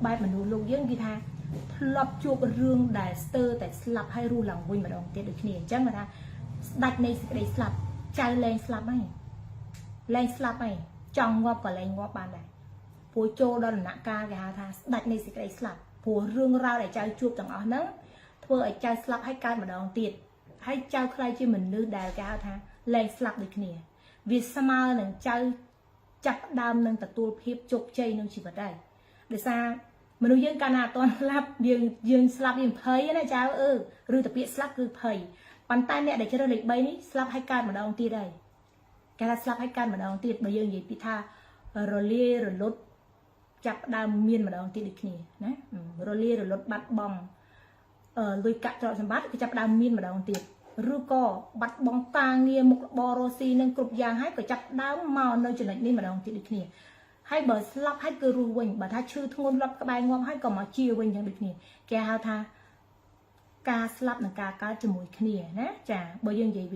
បែបមនុស្សលោកយើងគេថាធ្លាប់ជួបរឿងដែលស្ទើរតែស្លាប់ហើយរស់ឡើងវិញម្ដងទៀតដូចគ្នាអញ្ចឹងគេថាស្ដេចនៃសេចក្តីស្លាប់ចៅលែងស្លាប់ហើយលែងស្លាប់ហើយចង់ងាប់ក៏លែងងាប់បានដែរព្រោះចូលដល់ដំណាក់កាលគេហៅថាស្ដេចនៃសេចក្តីស្លាប់ព្រោះរឿងរ៉ាវដែលចៅជួបទាំងអស់ហ្នឹងធ្វើឲ្យចៅស្លាប់ហើយកើតម្ដងទៀតហើយចៅខ្លាចជាមនុស្សដែលគេហៅថាលែងស្លាប់ដូចគ្នាវាស្មើនឹងចៅចាប់ដើមនឹងទទួលភាពជោគជ័យក្នុងជីវិតដែរដោយសារមនុស្សយើងកាលណាអត់ទាន់ស្លាប់យើងស្លាប់យើងភ័យណាចៅឬតែពាក្យស្លាប់គឺភ័យប៉ុន្តែអ្នកដែលជ្រើសលេខ3នេះស្លាប់ហើយកើតម្ដងទៀតហើយគេថាស្លាប់ហើយកើតម្ដងទៀតបើយើងនិយាយពីថារលាយរលត់ចាប់ដើមមានម្ដងទៀតដូចគ្នាណារលាយរលត់បាត់បង់លុយកាក់ទ្រព្យសម្បត្តិគឺចាប់ដើមមានម្ដងទៀតឬក៏បាត់បង់ការងារមុខរបររស់ស៊ីនឹងគ្រប់យ៉ាងហើយក៏ចាប់ដើមមកនៅចំណុចនេះម្ដងទៀតដូចគ្នាហើយបើស្លាប់ហើយគឺរស់វិញបើថាឈឺធ្ងន់លាប់ក្បែរងាប់ហើយក៏មកជាវិញយ៉ាងដូចគ្នាគេហៅថាការស្លាប់និងការកើតជាមួយគ្នាណាចាបើយើងនិយាយ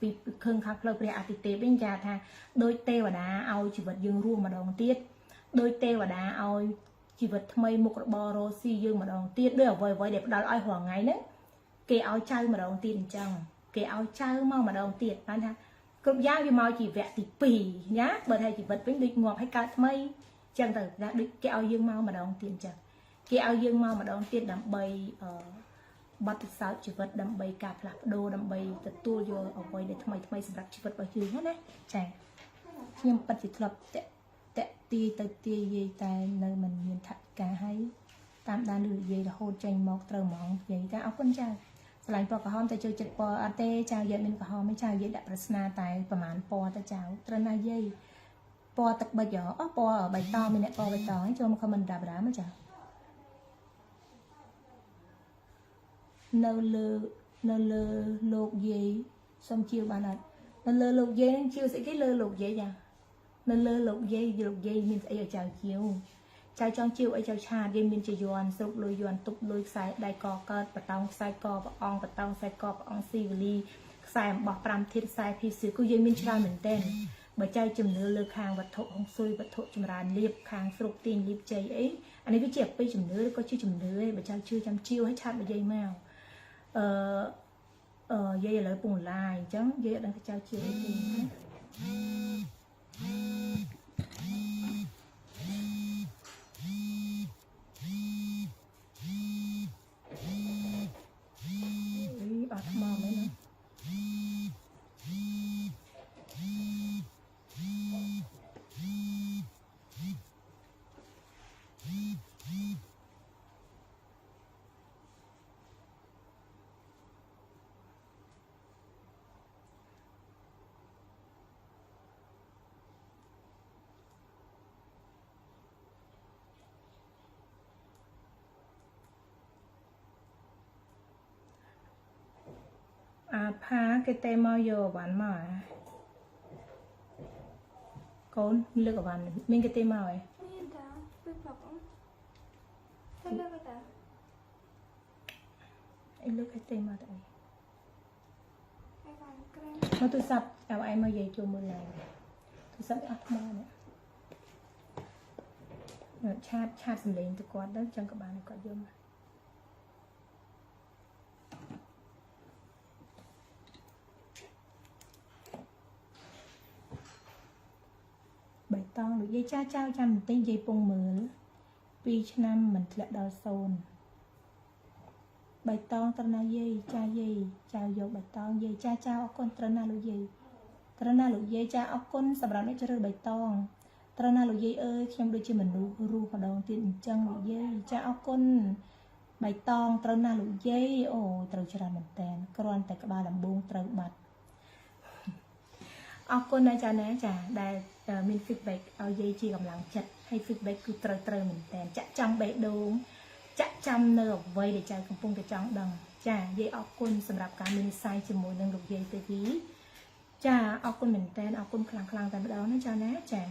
ពីខឹងខាងផ្លូវព្រះអាទិទេពវិញចាថាដោយទេវតាឲ្យជីវិតយើងរស់ម្ដងទៀតដោយទេវតាឲ្យជីវិតថ្មីមុខរបររស់ស៊ីយើងម្ដងទៀតដោយអ្វីដែលផ្ដល់ឲ្យរាល់ថ្ងៃហ្នឹងគេឲ្យចៅម្ដងទៀតអញ្ចឹងគេឲ្យចៅមកម្ដងទៀតបានថាគ្រប់យ៉ាងវាមកជីវៈទី2ណាបើថាជីវិតវិញដូចងាប់ហើយកើតថ្មីអញ្ចឹងទៅថាដូចគេឲ្យយើងមកម្ដងទៀតអញ្ចឹងគេឲ្យយើងមកម្ដងទៀតដើម្បីបទពិសោធន៍ជីវិតដើម្បីការផ្លាស់ប្ដូរដើម្បីទទួលយកអ្វីដែលថ្មីសម្រាប់ជីវិតរបស់យើងណាចាខ្ញុំពិតជាធ្លាប់តាក់ទាយទៅទាយយាយតែនៅមិនមានថវិកាហើយតាមដានឬនិយាយរហូតចេញមកត្រូវហ្មងនិយាយថាអរគុណចាឆ្លាញ់ពណ៌ក្រហមតែចូលចិត្តពណ៌អត់ទេចៅយាយមានក្រហមទេចៅយាយដាក់ប្រស្នាតែប្រហែលពណ៌ទៅចៅត្រូវណាយាយពណ៌ទឹកប៊ិចអូពណ៌បៃតងមានអ្នកពណ៌បៃតងចូលមកខមមិនដាបដាមកចានៅលើលោកយាយសុំជាបានអត់នៅលើលោកយាយនឹងជាស្អីគេលើលោកយាយចានៅលើលោកយាយមានស្អីឲ្យចៅជាវចៅចង់ជាវអីចៅឆាតយាយមានជាយន់ស្រុកលុយយន់ទុកលុយខ្សែដៃកកើតបតោងខ្សែកព្រះអង្គបតោងខ្សែកព្រះអង្គស៊ីវលីខ្សែអំបោះ5ធាតុខ្សែភីសឺគឺយាយមានច្រើនមែនទែនបើចៅជំនឿលើខាងវត្ថុហុងស៊ុយវត្ថុចម្រើនលៀបខាងស្រុកទាញលៀបជ័យអីអានេះវាជាអបិយជំនឿឬក៏ជាជំនឿឯងបើចៅជឿចាំជាវឲ្យឆាតមកយាយមកយាយឥឡូវពងឡាយអញ្ចឹងយាយអត់ដឹងថាចៅជាអីទេអត់ថ្មមែនណាអាផាគេតែមកយកអវ៉ាន់មកកូនលើកអវ៉ាន់មានគេទេមកហ៎មានតាពេលប្រាប់តែលើកតាអីលើកគេទេមកទៅអីអីបានក្រែងមកទូរស័ព្ទឲ្យឯងមកយាយចូលមើលឡើង សឹកអត់មកនេះឆាតសម្លេងទៅគាត់ទៅចឹងក៏បានគាត់យំបៃតងលោកយាយចាចាំបន្តិចយាយពងមើល2ឆ្នាំមិនធ្លាក់ដល់0បៃតងត្រណាយាយចាយាយចៅយកបៃតងយាយចាអរគុណត្រណាលោកយាយចាអរគុណសម្រាប់អ្នកជ្រើសបៃតងត្រណាលោកយាយអើយខ្ញុំដូចជាមនុស្សរស់ម្ដងទៀតអញ្ចឹងលោកយាយចាអរគុណបៃតងត្រណាលោកយាយអូត្រូវច្រើនមែនតើគ្រាន់តែក្បាលដំបងត្រូវបាត់អរគុណណាចាណាចាដែលមាន feedback ឲ្យយាយជាកម្លាំងចិត្តហើយ feedback គឺត្រូវមែនតើចាក់ចាំបេះដូងចាក់ចាំនៅអ្វីដែលចៅកំពុងតែចង់ដឹងចាយាយអរគុណសម្រាប់ការមាននិស្ស័យជាមួយនឹងលោកយាយទេវីចាអរគុណមែនតើអរគុណខ្លាំងតែម្ដងណាចាណាចា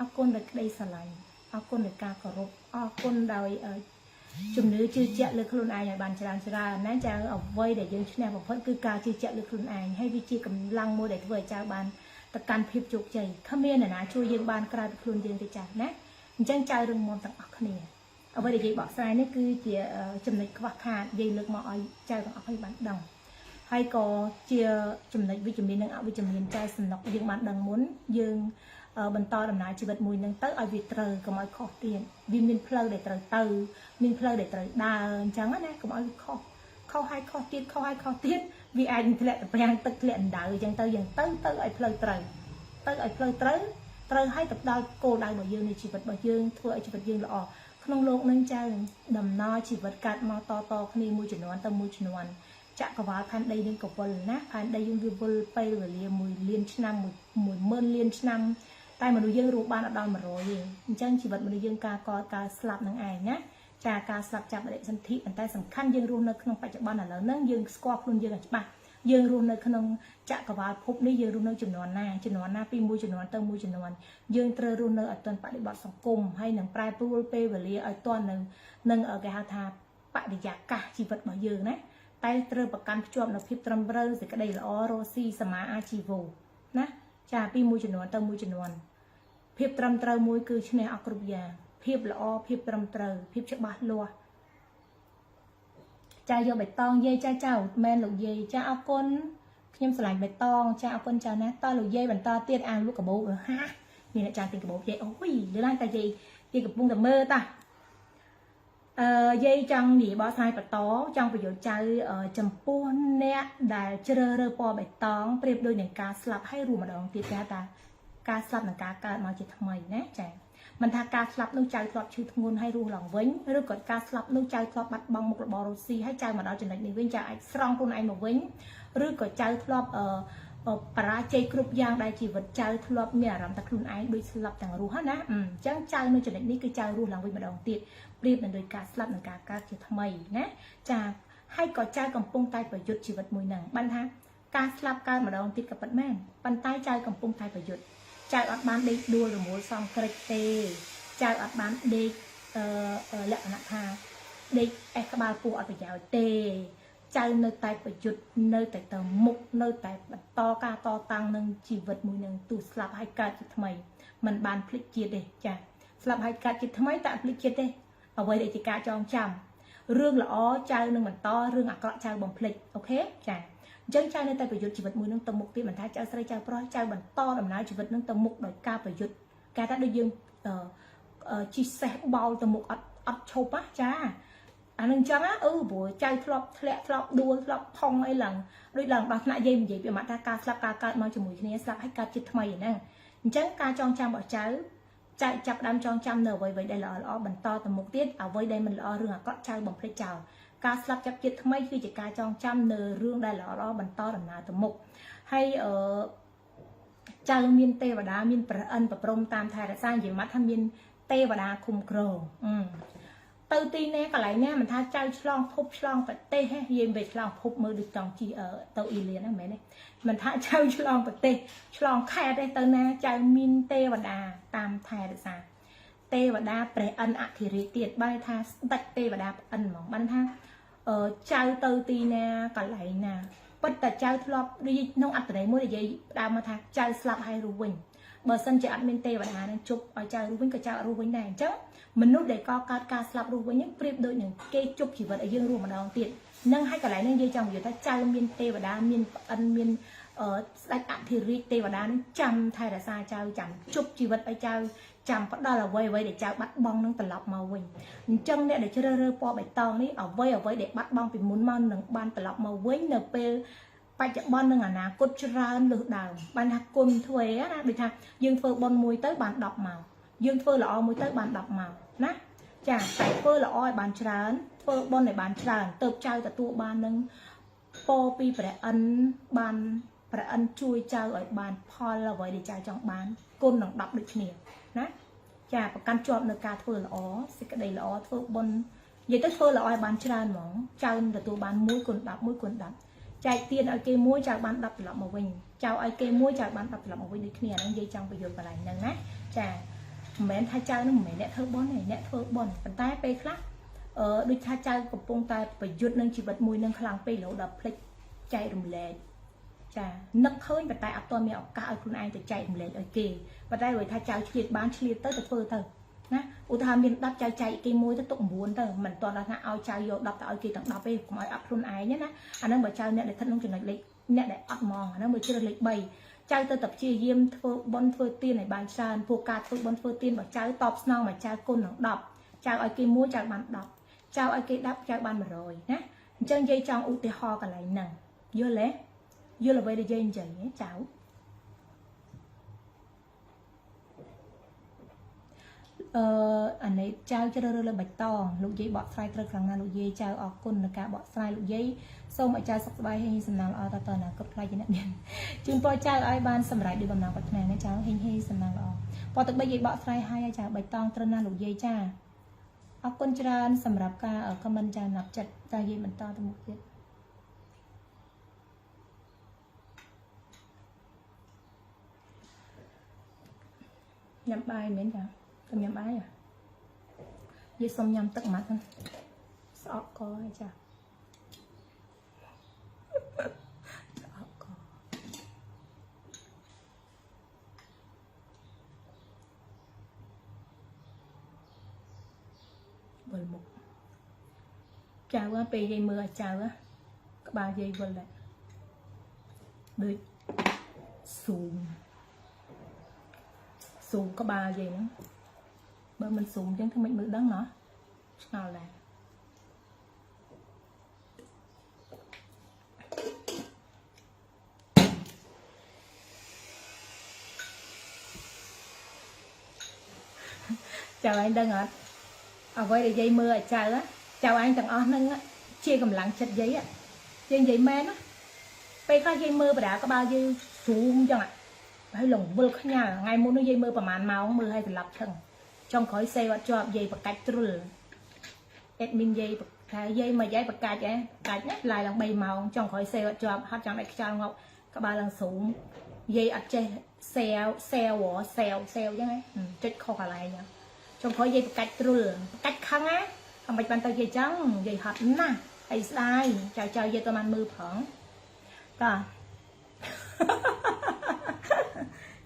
អរគុណដោយក្តីស្រឡាញ់អរគុណដោយការគោរពអរគុណដោយជំនឿជឿជាក់លើខ្លួនឯងឲ្យបានច្រើនណាចាអ្វីដែលយើងឈ្នះបំផុតគឺការជឿជាក់លើខ្លួនឯងហើយវាជាកម្លាំងមួយដែលធ្វើឲ្យចៅបានទៅកាន់ភាពជោគជ័យគ្មានអ្នកណាជួយយើងបានក្រៅពីខ្លួនយើងទេចាណាអញ្ចឹងចៅរឹងមាំទាំងអស់គ្នាអ្វីដែលយាយបកស្រាយនេះគឺជាចំណុចខ្វះខាតយាយលើកមកឲ្យចៅទាំងអស់គ្នាបានដឹងហើយក៏ជាចំណុចវិជ្ជមាននិងអវិជ្ជមានចៅសំណុកយើងបានដឹងមុនយើងបន្តដំណើរជីវិតមួយនឹងទៅឲ្យវាត្រូវកុំឲ្យខុសទៀតវាមានផ្លូវដែលត្រូវទៅមានផ្លូវដែលត្រូវដើរអញ្ចឹងណាកុំឲ្យខុសហើយខុសទៀតវាអាចធ្លាក់ទៅប្រាំងទឹកធ្លាក់អណ្ដៅអញ្ចឹងទៅយើងទៅឲ្យផ្លូវត្រូវត្រូវឲ្យទៅដល់គោលដៅរបស់យើងនៃជីវិតរបស់យើងធ្វើឲ្យជីវិតយើងល្អក្នុងโลกនឹងចៅដំណើរជីវិតកាត់មកតគ្នាមួយជំនាន់ទៅមួយជំនាន់ចក្រវាលផែនដីនឹងកវលណាផែនដីយើងវាវល់ពេលវេលា1លានឆ្នាំ10000លានឆ្នាំតែមនុស្សយើងរស់បានអត់ដល់100ទេអញ្ចឹងជីវិតមនុស្សយើងការស្លាប់នឹងឯងណាចាការស្លាប់ចាប់បដិសន្ធិប៉ុន្តែសំខាន់យើងរស់នៅក្នុងបច្ចុប្បន្នឥឡូវហ្នឹងយើងស្គាល់ខ្លួនយើងឲ្យច្បាស់យើងរស់នៅក្នុងចក្រវាលភពនេះយើងរស់នៅចំនួនណាពីមួយចំនួនទៅមួយចំនួនយើងត្រូវរស់នៅឲ្យទាន់បដិបត្តិសង្គមហើយនឹងប្រែប្រួលពេលវេលាឲ្យទាន់នឹងគេហៅថាបរិយាកាសជីវិតរបស់យើងណាតែត្រូវប្រកាន់ភ្ជាប់នៅភាពត្រឹមត្រូវសេចក្តីល្អរស់ស៊ីសមាអាជីវោណាចាពីមួយចំនួនទៅមួយចំនួនភាពត្រឹមត្រូវមួយគឺឈ្នះអស់គ្រប់យ៉ាងភាពល្អភាពត្រឹមត្រូវភាពច្បាស់លាស់ចាយកបៃតងយាយចៅមែនលោកយាយចាអរគុណខ្ញុំស្រឡាញ់បៃតងចាអរគុណចាណាតើលោកយាយបន្តទៀតអានលក់កាបូបហាមានអ្នកចាទិញកាបូបយាយអូយលើឡើងតែយាយកំពុងតែមើលតាយាយចង់និយាយបកស្រាយបន្តចង់បញ្យល់ចៅចំពោះអ្នកដែលជ្រើសរើសពណ៌បៃតងប្រៀបដូចនឹងការស្លាប់ហើយរួមម្ដងទៀតថាការស្លាប់និងការកើតមកជាថ្មីណាចាមិនថាការស្លាប់នោះចៅធ្លាប់ឈឺធ្ងន់ហើយរស់ឡើងវិញឬក៏ការស្លាប់នោះចៅធ្លាប់បាត់បង់មុខរបររស់ស៊ីហើយចៅមកដល់ចំណុចនេះវិញចៅអាចស្រង់ខ្លួនឯងមកវិញឬក៏ចៅធ្លាប់បរាជ័យគ្រប់យ៉ាងដែលជីវិតចៅធ្លាប់មានអារម្មណ៍ថាខ្លួនឯងដូចស្លាប់ទាំងរស់ណាអញ្ចឹងចៅនៅចំណុចនេះគឺចៅរស់ឡើងវិញម្ដងទៀតប្រៀបនឹងដោយការស្លាប់និងការកើតជាថ្មីណាចាហើយក៏ចៅកំពុងតែប្រយុទ្ធជីវិតមួយហ្នឹងបានថាការស្លាប់កើតម្ដងទៀតក៏ពិតមែនប៉ុន្តែចៅកំពុងតែប្រយុទ្ធចៅអត់បានដេកដួលរមួលសំក្រិចទេចៅអត់បានដេកលក្ខណៈថាដេកអេសក្បាលពោះអត់ប្រយោជន៍ទេចៅនៅតែប្រយុទ្ធនៅតែទៅមុខនៅតែបន្តការតតាំងនឹងជីវិតមួយនឹងទូស្លាប់ហើយកើតជាថ្មីมันបានភ្លេចជាតិទេចាស្លាប់ហើយកើតជាថ្មីតែភ្លេចជាតិទេអ្វីដែលជាការចងចាំរឿងល្អចៅនឹងបន្តរឿងអាក្រក់ចៅបំភ្លេចអូខេចាអញ្ចឹងចៅនៅតែប្រយុទ្ធជីវិតមួយនឹងទៅមុខទៀតមិនថាចៅស្រីចៅប្រុសចៅបន្តដំណើរជីវិតនឹងទៅមុខដោយការប្រយុទ្ធគេថាដូចយើងជីសេះបោលទៅមុខអត់ឈប់ណាចាអានឹងចឹងណាព្រោះចៅធ្លាប់ធ្លាក់ធ្លាប់ដួលធ្លាប់ផុងអីឡើងដូចឡើងដល់ថ្នាក់យាយនិយាយពីមកថាការស្លាប់ការកើតមកជាមួយគ្នាស្លាប់ហើយកើតជាថ្មីហ្នឹងអញ្ចឹងការចងចាំរបស់ចៅចាប់ដើមចងចាំនៅអ្វីដែលល្អបន្តទៅមុខទៀតអ្វីដែលមិនល្អរឿងអាក្រក់ចៅបំភ្លេចចោលការស្លាប់ចាប់ជាតិថ្មីគឺជាការចងចាំនៅរឿងដែលល្អបន្តដំណើរទៅមុខហើយចៅមានទេវតាមានព្រះអិនប្រព្រំតាមថែរក្សានិយាយមកថាមានទេវតាคุ้មគ្រងទៅទីណាកន្លែងណាមិនថាចៅឆ្លងភពឆ្លងប្រទេសហ៎យាយមិនឆ្លងភពមើលដូចចង់ជីទៅអ៊ីលៀនហ្នឹងមែនទេមិនថាចៅឆ្លងប្រទេសឆ្លងខេត្តទេទៅណាចៅមានទេវតាតាមថែរក្សាទេវតាព្រះអិនអធិរាជទៀតបានថាស្ដេចទេវតាព្រះអិនហ្មងបានថាចៅទៅទីណាកន្លែងណាពិតតែចៅធ្លាប់រីក្នុងអត្តន័យមួយនិយាយផ្ដើមមកថាចៅស្លាប់ហើយរស់វិញ បើសិនជាអត់មានទេវតានឹងជប់ឲ្យចៅរស់វិញក៏ចៅរស់វិញដែរអញ្ចឹងមនុស្សដែលកកើតការស្លាប់រស់វិញប្រៀបដូចនឹងគេជប់ជីវិតឲ្យយើងរស់ម្ដងទៀតនឹងឲ្យកន្លែងនឹងនិយាយចង់និយាយថាចៅមានទេវតាមានប្អិនមានស្ដេចអធិរាជទេវតានឹងចាំថែរក្សាចៅចាំជប់ជីវិតឲ្យចៅចាំផ្ដល់អ្វីដែលចៅបាត់បង់នឹងត្រឡប់មកវិញអញ្ចឹងអ្នកដែលជ្រើសរើសពណ៌បៃតងនេះអ្វីដែលបាត់បង់ពីមុនមកនឹងបានត្រឡប់មកវិញនៅពេលបច្ចុប្បន្ននឹងអនាគតច្រើនលើសដើមបានថាគុណធ្វើណាដូចថាយើងធ្វើបុណ្យមួយទៅបាន10មកយើងធ្វើល្អមួយទៅបាន10មកណាចាតែធ្វើល្អឲ្យបានច្រើនធ្វើបុណ្យឲ្យបានច្រើនទៅចៅទទួលបាននឹងពរពីព្រះអិនបានព្រះអិនជួយចៅឲ្យបានផលអ្វីដែលចៅចង់បានគុណនឹង10ដូចគ្នាណាចាប្រកាន់ជាប់នៅការធ្វើល្អសេចក្តីល្អធ្វើបុណ្យនិយាយទៅធ្វើល្អឲ្យបានច្រើនហ្មងចៅទទួលបាន1គុណ10 1គុណ10ចែកទានឲ្យគេ1ចៅបាន10ត្រឡប់មកវិញចៅឲ្យគេ1ចៅបាន10ត្រឡប់មកវិញដូចគ្នាហ្នឹងនិយាយចង់បញ្យល់កន្លែងហ្នឹងណាចាមិនមែនថាចៅនឹងមិនមែនអ្នកធ្វើបុណ្យទេអ្នកធ្វើបុណ្យប៉ុន្តែពេលខ្លះដូចថាចៅកំពុងតែប្រយុទ្ធនឹងជីវិតមួយនឹងខ្លាំងពេករហូតដល់ភ្លេចចែករំលែកចានឹកឃើញប៉ុន្តែអត់ទាន់មានឱកាសឲ្យខ្លួនឯងទៅចែករំលែកឲ្យគេប៉ុន្តែបើថាចៅឆ្លៀតបានឆ្លៀតទៅធ្វើទៅណាឧទាហរណ៍មាន10ចៅចែកគេ1ទៅទុក9ទៅមិនទាន់ដល់ថាឲ្យចៅយក10ទៅឲ្យគេទាំង10ទេកុំឲ្យអត់ខ្លួនឯងណាអាហ្នឹងបើចៅអ្នកដែលស្ថិតក្នុងចំណុចលេខអ្នកដែលអត់ហ្មងអាហ្នឹងបើជ្រើសលេខ3ចៅទៅតែព្យាយាមធ្វើបុណ្យធ្វើទានឲ្យបានច្រើនពួកការធ្វើបុណ្យធ្វើទានបើចៅតបស្នងមកចៅគុណនឹង10ចៅឲ្យគេ1ចៅបាន10ចៅឲ្យគេ10ចៅបាន100ណាអញ្ចឹងនិយាយចង់ឧទាហរណ៍កន្លែងហ្នឹងយល់ទេយល់អ្វីដែលនិយាយចៅអានេះចៅជ្រើសរើសលើបៃតងលោកយាយបកស្រាយត្រូវខ្លាំងណាស់លោកយាយចៅអរគុណនៅការបកស្រាយលោកយាយសូមឲ្យចៅសុខសប្បាយហើយសំណាងល្អតទៅអនាគតខ្លាចជាអ្នកមានជូនពរចៅឲ្យបានសម្រេចដោយបំណងប្រាថ្នាណាចៅហេងហេសំណាងល្អពរទឹកបីយាយបកស្រាយឲ្យចៅបៃតងត្រូវណាស់លោកយាយចាអរគុណច្រើនសម្រាប់ការខមមិនចៅណាប់ចិត្តតែយាយបន្តទៅមុខទៀតញ៉ាំបាយមែនចាញ៉ាំបាយនិយាយសុំញ៉ាំទឹកម៉ាត់ហ្នឹងស្អកកហើយចាស្អកកវិលមុខចៅពេលយាយមើលឲ្យចៅក្បាលយាយវិលដែរដូចស៊ូមក្បាលយាយហ្នឹងបើមិនស៊ូមអញ្ចឹងធ្វើមិនមើលដឹងណោះឆ្ងល់ដែរចៅឯងដឹងអត់អ្វីដែលយាយមើលឲ្យចៅឯងទាំងអស់ហ្នឹងជាកម្លាំងចិត្តយាយនិយាយមែនណាពេលខ្លះយាយមើលបដាក្បាលយាយស៊ូមអញ្ចឹងហើយលងវិលខ្ញាល់ថ្ងៃមុននោះយាយមើលប្រហែលម៉ោងមើលឲ្យត្រឡប់ឈឹងចុងក្រោយសេវអត់ជាប់យាយបកាច់ទ្រុលអេដមីនយាយថាយាយមកយាយបកាច់កាច់ណាឡាយឡើង3ម៉ោងចុងក្រោយសេវអត់ជាប់ហត់ចង់ឲ្យខ្យល់ងប់ក្បាលឡើងស៊ូមយាយអត់ចេះសេវអញ្ចឹងចុចខុសកន្លែងហ្នឹងចុងក្រោយយាយបកាច់ទ្រុលបកាច់ខឹងណាអំបញ្ញបានទៅយាយចឹងយាយហត់ណាស់ហើយស្ដាយចៅយាយក៏បានមើលផងតោះ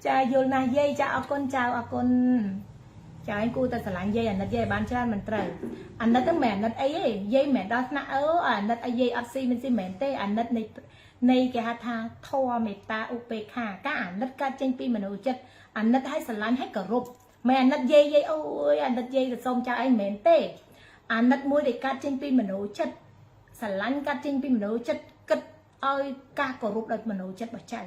ចាយល់ណាស់យាយចាអរគុណចៅអរគុណចៅឯងគូតែស្រឡាញ់យាយអាណិតយាយបានច្រើនមិនត្រូវអាណិតហ្នឹងមិនអាណិតអីទេយាយមិនដល់ថ្នាក់អាណិតអីយាយអត់ស៊ីមិនស៊ីមែនទេអាណិតនៃគេហៅថាធម៌មេត្តាឧបេក្ខាការអាណិតកើតចេញពីមនោចិត្តអាណិតឲ្យស្រឡាញ់ឲ្យគោរពមិនអាណិតយាយអូយអាណិតយាយទៅសុំចៅឯងមិនមែនទេអាណិតមួយដែលកើតចេញពីមនោចិត្តស្រឡាញ់កើតចេញពីមនោចិត្តគិតឲ្យការគោរពដោយមនោចិត្តរបស់ចៅ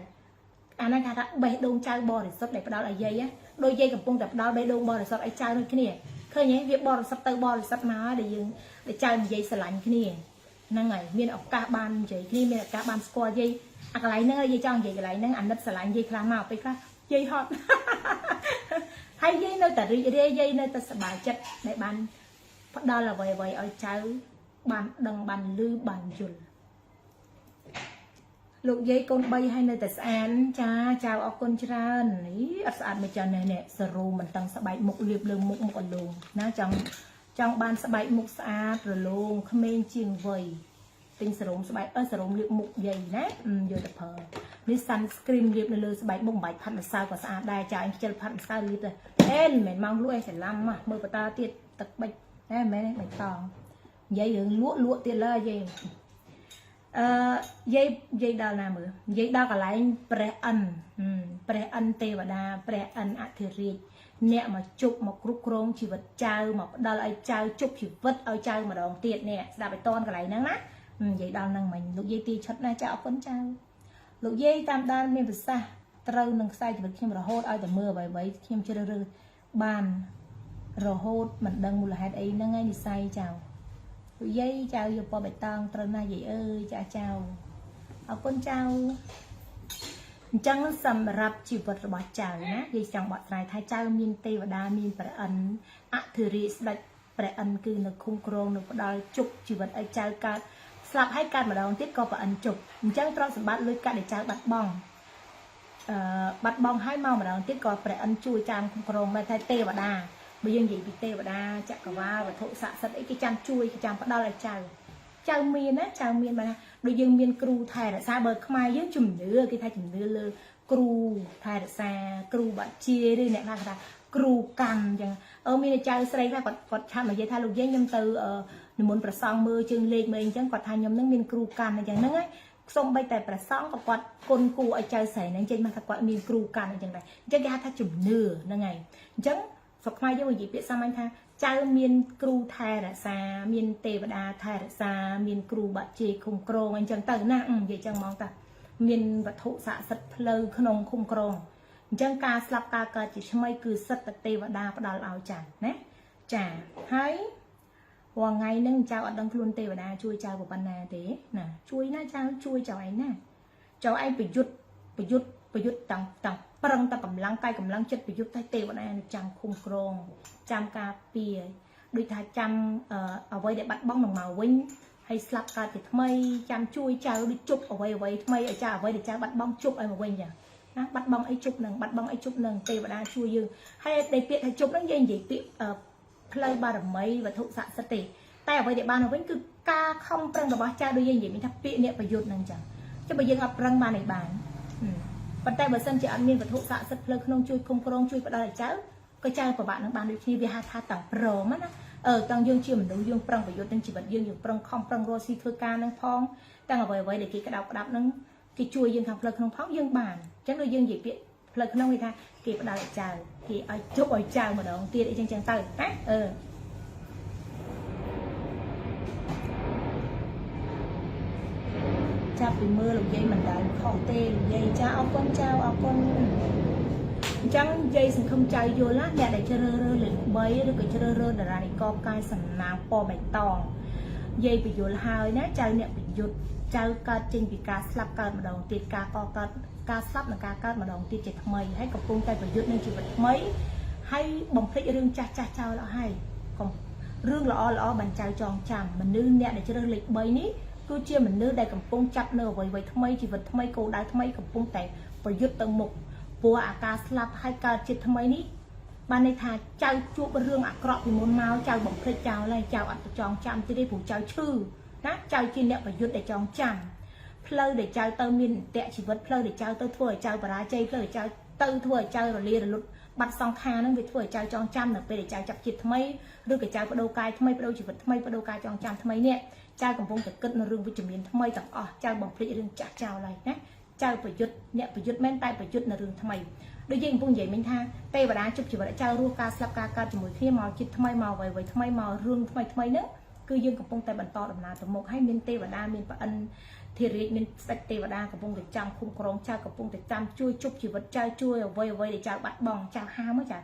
អាហ្នឹងគេថាបេះដូងចៅបរិសុទ្ធដែលផ្ដល់ឲ្យយាយដូចយាយកំពុងតែផ្ដល់បេះដូងបរិសុទ្ធឲ្យចៅដូចគ្នាឃើញទេវាបរិសុទ្ធទៅបរិសុទ្ធមកដែលយើងដែលចៅនិយាយស្រឡាញ់គ្នាហ្នឹងហើយមានឱកាសបាននិយាយគ្នាមានឱកាសបានស្គាល់យាយអាកន្លែងហ្នឹងយាយចង់និយាយកន្លែងហ្នឹងអាណិតស្រឡាញ់យាយខ្លាំងមកពេលខ្លះយាយហត់ហើយយាយនៅតែរីករាយយាយនៅតែសប្បាយចិត្តដែលបានផ្ដល់អ្វីឲ្យចៅបានដឹងបានឮបានយល់លោកយាយកូន3ហើយនៅតែស្អាតចាចៅអរគុណច្រើននេះអត់ស្អាតមិនចានេះសរោមិនតឹងស្បែកមុខលាបលើមុខអលងណាចង់បានស្បែកមុខស្អាតរលោងក្មេងជាងវ័យទិញសរោមស្បែកសរោមលាបមុខយាយណាយកទៅប្រើ មាន sunscreen លាបនៅលើស្បែកមុខបាច់ផាត់ម្សៅក៏ស្អាតដែរចាអញខ្ជិលផាត់ម្សៅលាបទៅអេមិនមែនមកលក់ឯងច្រឡំមកមើលបតាទៀតទឹកបិចហ្នឹងមែនទេបិចតងនិយាយរឿងលក់ទៀតលើយាយយាយដល់ណាមើលយាយដល់កន្លែងព្រះអិនទេវតាព្រះអិនអធិរាជអ្នកមកជប់មកគ្រប់គ្រងជីវិតចៅមកផ្ដល់ឲ្យចៅជប់ជីវិតឲ្យចៅម្ដងទៀតនេះស្ដាប់ឲ្យតនកន្លែងហ្នឹងណានិយាយដល់ហ្នឹងមិញលោកយាយទីឈុតណាចាអរគុណចៅលោកយាយតាមដានមានប្រសាសន៍ត្រូវនឹងខ្សែជីវិតខ្ញុំរហូតឲ្យតែមើលអ្វីៗខ្ញុំជ្រើសរើសបានរហូតមិនដឹងមូលហេតុអីហ្នឹងឯងនិស័យចៅលោកយាយចៅយកពណ៌បៃតងត្រូវណាស់យាយអើយចៅអរគុណចៅអញ្ចឹងសម្រាប់ជីវិតរបស់ចៅណាយាយចង់បកស្រាយថាចៅមានទេវតាមានព្រះអិនអធិរាជស្ដេចព្រះអិនគឺនៅឃុំក្រងនៅផ្ដល់ជប់ជីវិតឲ្យចៅកើតស្លាប់ហើយកើតម្ដងទៀតក៏ព្រះអិនជប់អញ្ចឹងទ្រព្យសម្បត្តិលុយកាក់ដែលចៅបាត់បង់ហើយមកម្ដងទៀតក៏ព្រះអិនជួយចាំឃុំក្រងដែរថាទេវតាបើយើងនិយាយពីទេវតាចក្រវាលវត្ថុស័ក្តិសិទ្ធិអីគេចាំជួយគេចាំផ្ដល់ឲ្យចៅមានណាចៅមានបើណាដូចយើងមានគ្រូថែរក្សាបើខ្មែរយើងជំនឿគេថាជំនឿលើគ្រូថែរក្សាគ្រូបាក់ជាឬអ្នកខ្លះថាគ្រូកម្មអញ្ចឹងមានចៅស្រីខ្លះគាត់ឆាប់និយាយថាលោកយាយខ្ញុំទៅនិមន្តព្រះសង្ឃមើលជើងលេខមើលអញ្ចឹងគាត់ថាខ្ញុំនឹងមានគ្រូកម្មអញ្ចឹងហ្នឹងហើយសូម្បីតែព្រះសង្ឃក៏គាត់គុណគូឲ្យចៅស្រីហ្នឹងចេញមកថាគាត់មានគ្រូកម្មអញ្ចឹងដែរអញ្ចឹងគេហៅថាជំនឿហ្នឹងហើយអញ្ចឹងស្រុកខ្មែរយើងនិយាយពាក្យសាមញ្ញថាចៅមានគ្រូថែរក្សាមានទេវតាថែរក្សាមានគ្រូបាក់ជាឃុំក្រងអញ្ចឹងទៅណានិយាយចឹងហ្មងតាមានវត្ថុស័ក្តិសិទ្ធិផ្លូវក្នុងឃុំក្រងអញ្ចឹងការស្លាប់ការកើតជាថ្មីគឺសិទ្ធិទេវតាផ្ដល់ឲ្យចៅណាចាហើយរាល់ថ្ងៃហ្នឹងចៅអត់ដឹងខ្លួនទេវតាជួយចៅប៉ុណ្ណាទេណាជួយណាចៅជួយចៅឯងណាចៅឯងប្រយុទ្ធតាំងប្រឹងតែកម្លាំងកាយកម្លាំងចិត្តប្រយុទ្ធតែទេវតានឹងចាំឃុំក្រងចាំការពារដូចថាចាំអ្វីដែលបាត់បង់នឹងមកវិញហើយស្លាប់កើតជាថ្មីចាំជួយចៅដូចជប់អ្វីថ្មីឲ្យចៅអ្វីដែលចៅបាត់បង់ជប់ឲ្យមកវិញចាណាបាត់បង់អីជប់នឹងបាត់បង់អីជប់នឹងទេវតាជួយយើងហើយដែលពាក្យថាជប់នឹងយើងនិយាយពាក្យផ្លូវបារមីវត្ថុស័ក្តិសិទ្ធិទេតែអ្វីដែលបានមកវិញគឺការខំប្រឹងរបស់ចៅដូចយើងនិយាយមានថាពាក្យអ្នកប្រយុទ្ធនឹងចឹងចុះបើយើងអត់ប្រឹងបានឯបានប៉ុន្តែបើសិនជាអត់មានវត្ថុស័ក្តិសិទ្ធិផ្លូវក្នុងជួយគុំក្រងជួយផ្ដល់ឲ្យចៅក៏ចៅពិបាកនឹងបានដូចគ្នាវាហៅថាតាំងព្រមណាតាំងយើងជាមនុស្សយើងប្រឹងប្រយុទ្ធនឹងជីវិតយើងប្រឹងខំប្រឹងរស់ស៊ីធ្វើការនឹងផងតាំងអ្វីដែលគេក្តោបក្តាប់នឹងគេជួយយើងខាងផ្លូវក្នុងផងយើងបានអញ្ចឹងដូចយើងនិយាយពាក្យផ្លូវក្នុងគេថាគេផ្ដល់ឲ្យចៅគេឲ្យជប់ឲ្យចៅម្ដងទៀតអីចឹងទៅណាចាប់ពីមើលលោកយាយមិនដែលខុសទេលោកយាយចាអរគុណចៅអរគុណអញ្ចឹងយាយសង្ឃឹមចៅយល់ណាអ្នកដែលជ្រើសរើសលេខ3ឬក៏ជ្រើសរើសតារានិកកាយសំណាងពណ៌បៃតងយាយបញ្យល់ហើយណាចៅអ្នកប្រយុទ្ធចៅកើតចេញពីការស្លាប់កើតម្ដងទៀតការកើតការស្លាប់និងការកើតម្ដងទៀតជាថ្មីហើយកំពុងតែប្រយុទ្ធនឹងជីវិតថ្មីហើយបំភ្លេចរឿងចាស់ចោលអស់ហើយរឿងល្អបានចៅចងចាំមនុស្សអ្នកដែលជ្រើសលេខ3នេះគឺជាមនុស្សដែលកំពុងចាប់នៅអ្វីថ្មីជីវិតថ្មីគោលដៅថ្មីកំពុងតែប្រយុទ្ធទៅមុខព្រោះអាការស្លាប់ហើយកើតជាតិថ្មីនេះបានន័យថាចៅជួបរឿងអាក្រក់ពីមុនមកចៅបំភ្លេចចោលហើយចៅអត់ចងចាំទៀតទេព្រោះចៅឈឺណាចៅជាអ្នកប្រយុទ្ធដែលចងចាំផ្លូវដែលចៅទៅមានអន្តៈជីវិតផ្លូវដែលចៅទៅធ្វើឲ្យចៅបរាជ័យផ្លូវដែលចៅទៅធ្វើឲ្យចៅរលារលត់បាត់សង្ខារហ្នឹងវាធ្វើឲ្យចៅចងចាំនៅពេលដែលចៅចាប់ជាតិថ្មីឬក៏ចៅបដូរកាយថ្មីបដូរជីវិតថ្មីបដូរការចងចាំថ្មីនេះចៅកំពុងតែគិតនៅរឿងវិជ្ជមានថ្មីទាំងអស់ចៅបំភ្លេចរឿងចាស់ចោលហើយណាចៅប្រយុទ្ធអ្នកប្រយុទ្ធមែនតែប្រយុទ្ធនៅរឿងថ្មីដូចយើងកំពុងនិយាយមិញថាទេវតាជប់ជីវិតចៅរស់ការស្លាប់ការកើតជាមួយគ្នាមកជាតិថ្មីមកអ្វីថ្មីមករឿងថ្មីហ្នឹងគឺយើងកំពុងតែបន្តដំណើរទៅមុខហើយមានទេវតាមានប្រអិនធិរាជមានស្ដេចទេវតាកំពុងតែចាំឃុំក្រងចៅកំពុងតែចាំជួយជប់ជីវិតចៅជួយអ្វីដែលចៅបាត់បង់ចៅហាមចៅ